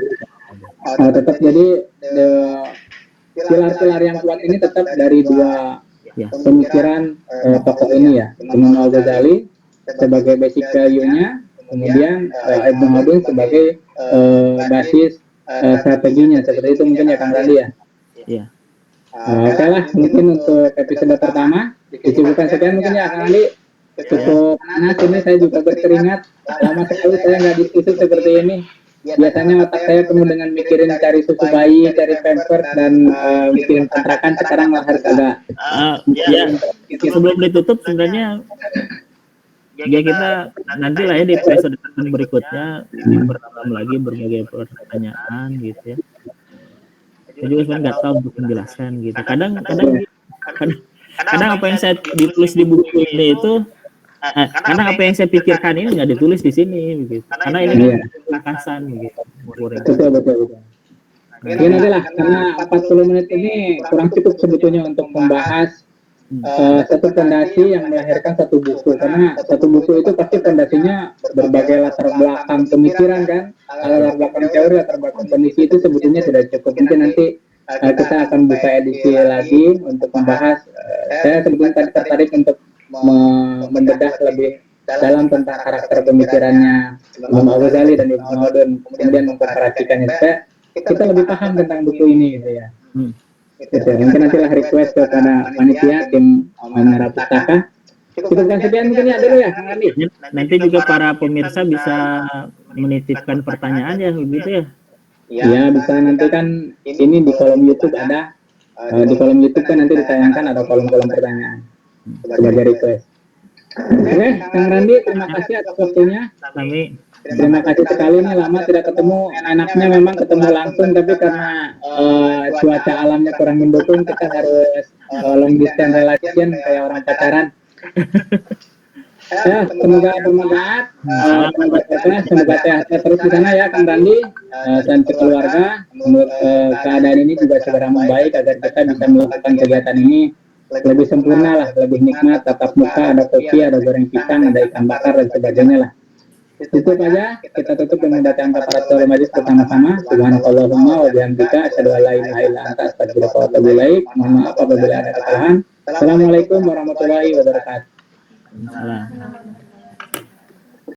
tetap jadi pilar-pilar yang kuat ini tetap dari dua pemikiran tokoh ini ya, Imam Al-Ghazali sebagai basic value-nya, kemudian Ibnu Khaldun sebagai basis strateginya, seperti itu mungkin ya Kang Randi ya. Iya. Oke lah, mungkin untuk episode pertama dicukupkan sekian mungkin ya Kang Randi. Cukup panas ini, saya juga berkeringat, lama sekali saya nggak diskusi seperti ini. Biasanya otak saya penuh dengan mikirin cari susu bayi, cari pampers, dan mikirin kontrakan. Sekarang malah harus agak sebelum ditutup sebenarnya ya kita nanti lah ya di episode berikutnya bertambah lagi berbagai pertanyaan gitu ya. Saya juga sebenarnya nggak tahu untuk menjelaskan gitu. Kadang apa yang saya ditulis di buku ini itu karena apa yang saya pikirkan ini nggak ditulis di sini begitu. Karena ini kelakasan begitu. Betul. Ya nanti lah, karena 40 menit ini kurang cukup sebetulnya untuk membahas satu fondasi yang melahirkan satu buku. Karena satu buku itu pasti fondasinya berbagai latar belakang pemikiran kan. Kalau latar belakang teori, latar belakang kondisi itu sebetulnya sudah cukup. Mungkin nanti kita akan buka edisi lagi untuk membahas. Saya sebetulnya tadi tertarik untuk membedah lebih dalam tentang karakter pemikirannya Imam Al-Ghazali dan Ibnu Khaldun, kemudian memperhatikannya supaya kita lebih paham tentang buku ini gitu ya. Gitu. Mungkin nantilah request kepada panitia tim Merah Pustaka. Cukupkan sekian mungkin ya dulu ya Kang Andi. Nanti juga para pemirsa bisa menitipkan pertanyaan ya begitu ya. Ya bisa, nanti kan ini di kolom YouTube ada, di kolom YouTube kan nanti ditayangkan ada kolom-kolom pertanyaan sebagai request. Oke, Kang Randi, terima kasih atas waktunya. Kami Terima kasih sekali, nih lama tidak ketemu. Enaknya memang ketemu langsung, tapi karena cuaca alamnya kurang mendukung, kita harus long distance relation kayak orang pacaran. Ya, semoga bermanfaat. Semoga sehat terus di sana ya, Kang Randi dan keluarga. Keadaan ini juga segera membaik agar kita bisa melakukan kegiatan ini lebih sempurna lah, lebih nikmat, tatap muka, ada kopi, ada goreng pisang, ada ikan bakar dan sebagainya lah. Tutup aja, kita tutup dengan bacaan kafaratul majlis bersama-sama. Subhanakallahumma wa bihamdika asyhadu an la ilaha illa anta astaghfiruka wa atubu ilaik. Mohon maaf apabila ada kesalahan. Assalamualaikum warahmatullahi wabarakatuh. salah.